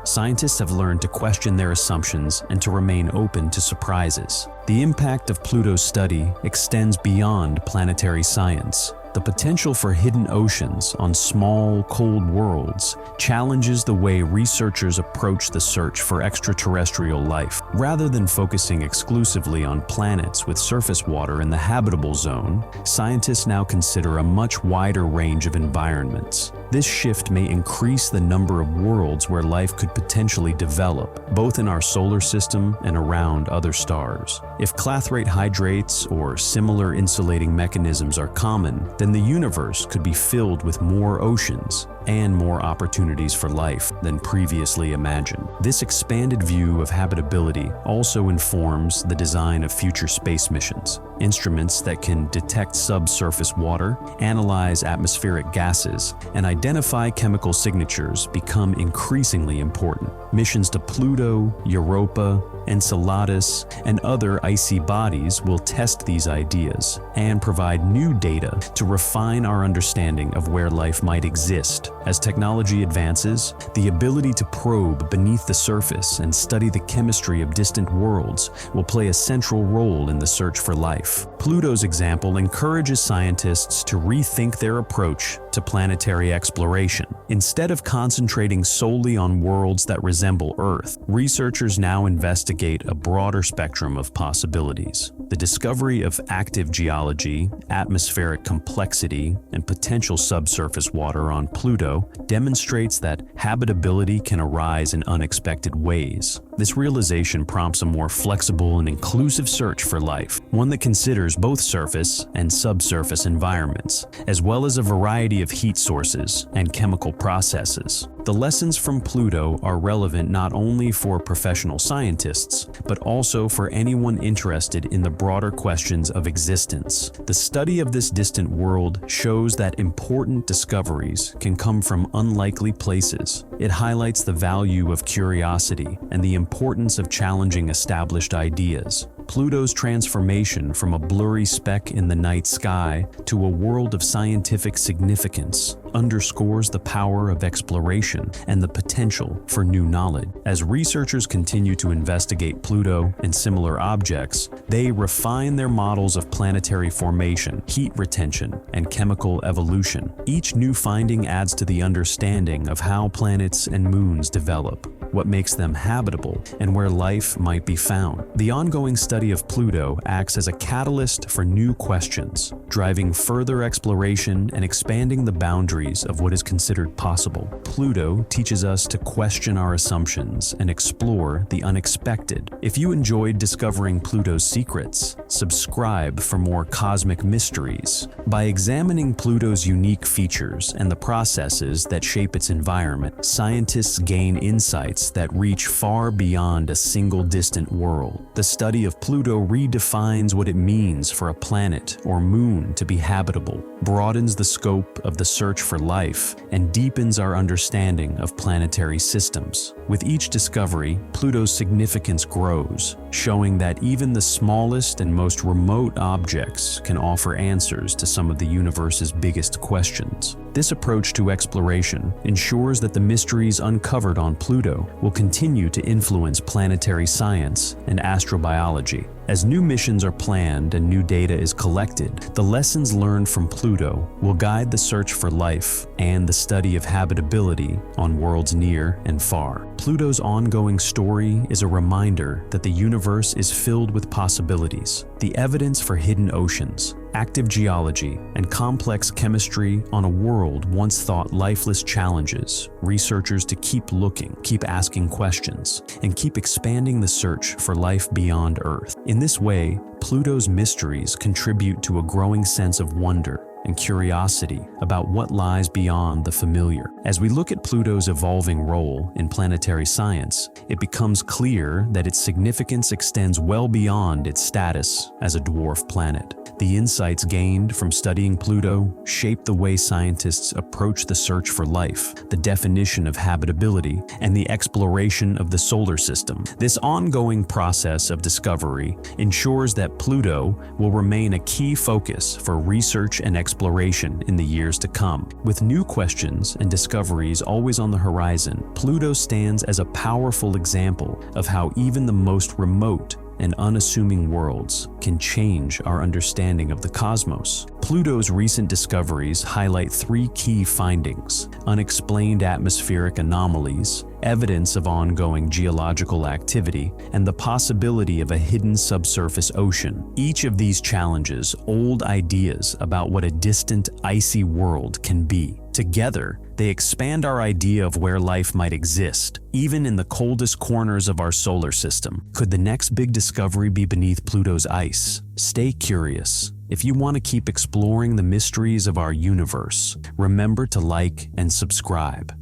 scientists have learned to question their assumptions and to remain open to surprises. The impact of Pluto's study extends beyond planetary science. The potential for hidden oceans on small, cold worlds challenges the way researchers approach the search for extraterrestrial life. Rather than focusing exclusively on planets with surface water in the habitable zone, scientists now consider a much wider range of environments. This shift may increase the number of worlds where life could potentially develop, both in our solar system and around other stars. If clathrate hydrates or similar insulating mechanisms are common, then the universe could be filled with more oceans and more opportunities for life than previously imagined. This expanded view of habitability also informs the design of future space missions. Instruments that can detect subsurface water, analyze atmospheric gases, and identify chemical signatures become increasingly important. Missions to Pluto, Europa, Enceladus, and other icy bodies will test these ideas and provide new data to refine our understanding of where life might exist. As technology advances, the ability to probe beneath the surface and study the chemistry of distant worlds will play a central role in the search for life. Pluto's example encourages scientists to rethink their approach to planetary exploration. Instead of concentrating solely on worlds that resemble Earth, researchers now investigate a broader spectrum of possibilities. The discovery of active geology, atmospheric complexity, and potential subsurface water on Pluto demonstrates that habitability can arise in unexpected ways. This realization prompts a more flexible and inclusive search for life, one that considers both surface and subsurface environments, as well as a variety of heat sources and chemical processes. The lessons from Pluto are relevant not only for professional scientists, but also for anyone interested in the broader questions of existence. The study of this distant world shows that important discoveries can come from unlikely places. It highlights the value of curiosity and the importance of challenging established ideas. Pluto's transformation from a blurry speck in the night sky to a world of scientific significance underscores the power of exploration and the potential for new knowledge. As researchers continue to investigate Pluto and similar objects, they refine their models of planetary formation, heat retention, and chemical evolution. Each new finding adds to the understanding of how planets and moons develop, what makes them habitable, and where life might be found. The ongoing study of Pluto acts as a catalyst for new questions, driving further exploration and expanding the boundaries of what is considered possible. Pluto teaches us to question our assumptions and explore the unexpected. If you enjoyed discovering Pluto's secrets, subscribe for more cosmic mysteries. By examining Pluto's unique features and the processes that shape its environment, scientists gain insights that reach far beyond a single distant world. The study of Pluto redefines what it means for a planet or moon to be habitable, broadens the scope of the search for life, and deepens our understanding of planetary systems. With each discovery, Pluto's significance grows, showing that even the smallest and most remote objects can offer answers to some of the universe's biggest questions. This approach to exploration ensures that the mysteries uncovered on Pluto will continue to influence planetary science and astrobiology. As new missions are planned and new data is collected, the lessons learned from Pluto will guide the search for life and the study of habitability on worlds near and far. Pluto's ongoing story is a reminder that the universe is filled with possibilities. The evidence for hidden oceans, active geology, and complex chemistry on a world once thought lifeless challenges researchers to keep looking, keep asking questions, and keep expanding the search for life beyond Earth. In this way, Pluto's mysteries contribute to a growing sense of wonder and curiosity about what lies beyond the familiar. As we look at Pluto's evolving role in planetary science, it becomes clear that its significance extends well beyond its status as a dwarf planet. The insights gained from studying Pluto shape the way scientists approach the search for life, the definition of habitability, and the exploration of the solar system. This ongoing process of discovery ensures that Pluto will remain a key focus for research and exploration in the years to come. With new questions and discoveries always on the horizon, Pluto stands as a powerful example of how even the most remote and unassuming worlds can change our understanding of the cosmos. Pluto's recent discoveries highlight three key findings: unexplained atmospheric anomalies, evidence of ongoing geological activity, and the possibility of a hidden subsurface ocean. Each of these challenges old ideas about what a distant, icy world can be. Together, they expand our idea of where life might exist, even in the coldest corners of our solar system. Could the next big discovery be beneath Pluto's ice? Stay curious. If you want to keep exploring the mysteries of our universe, remember to like and subscribe.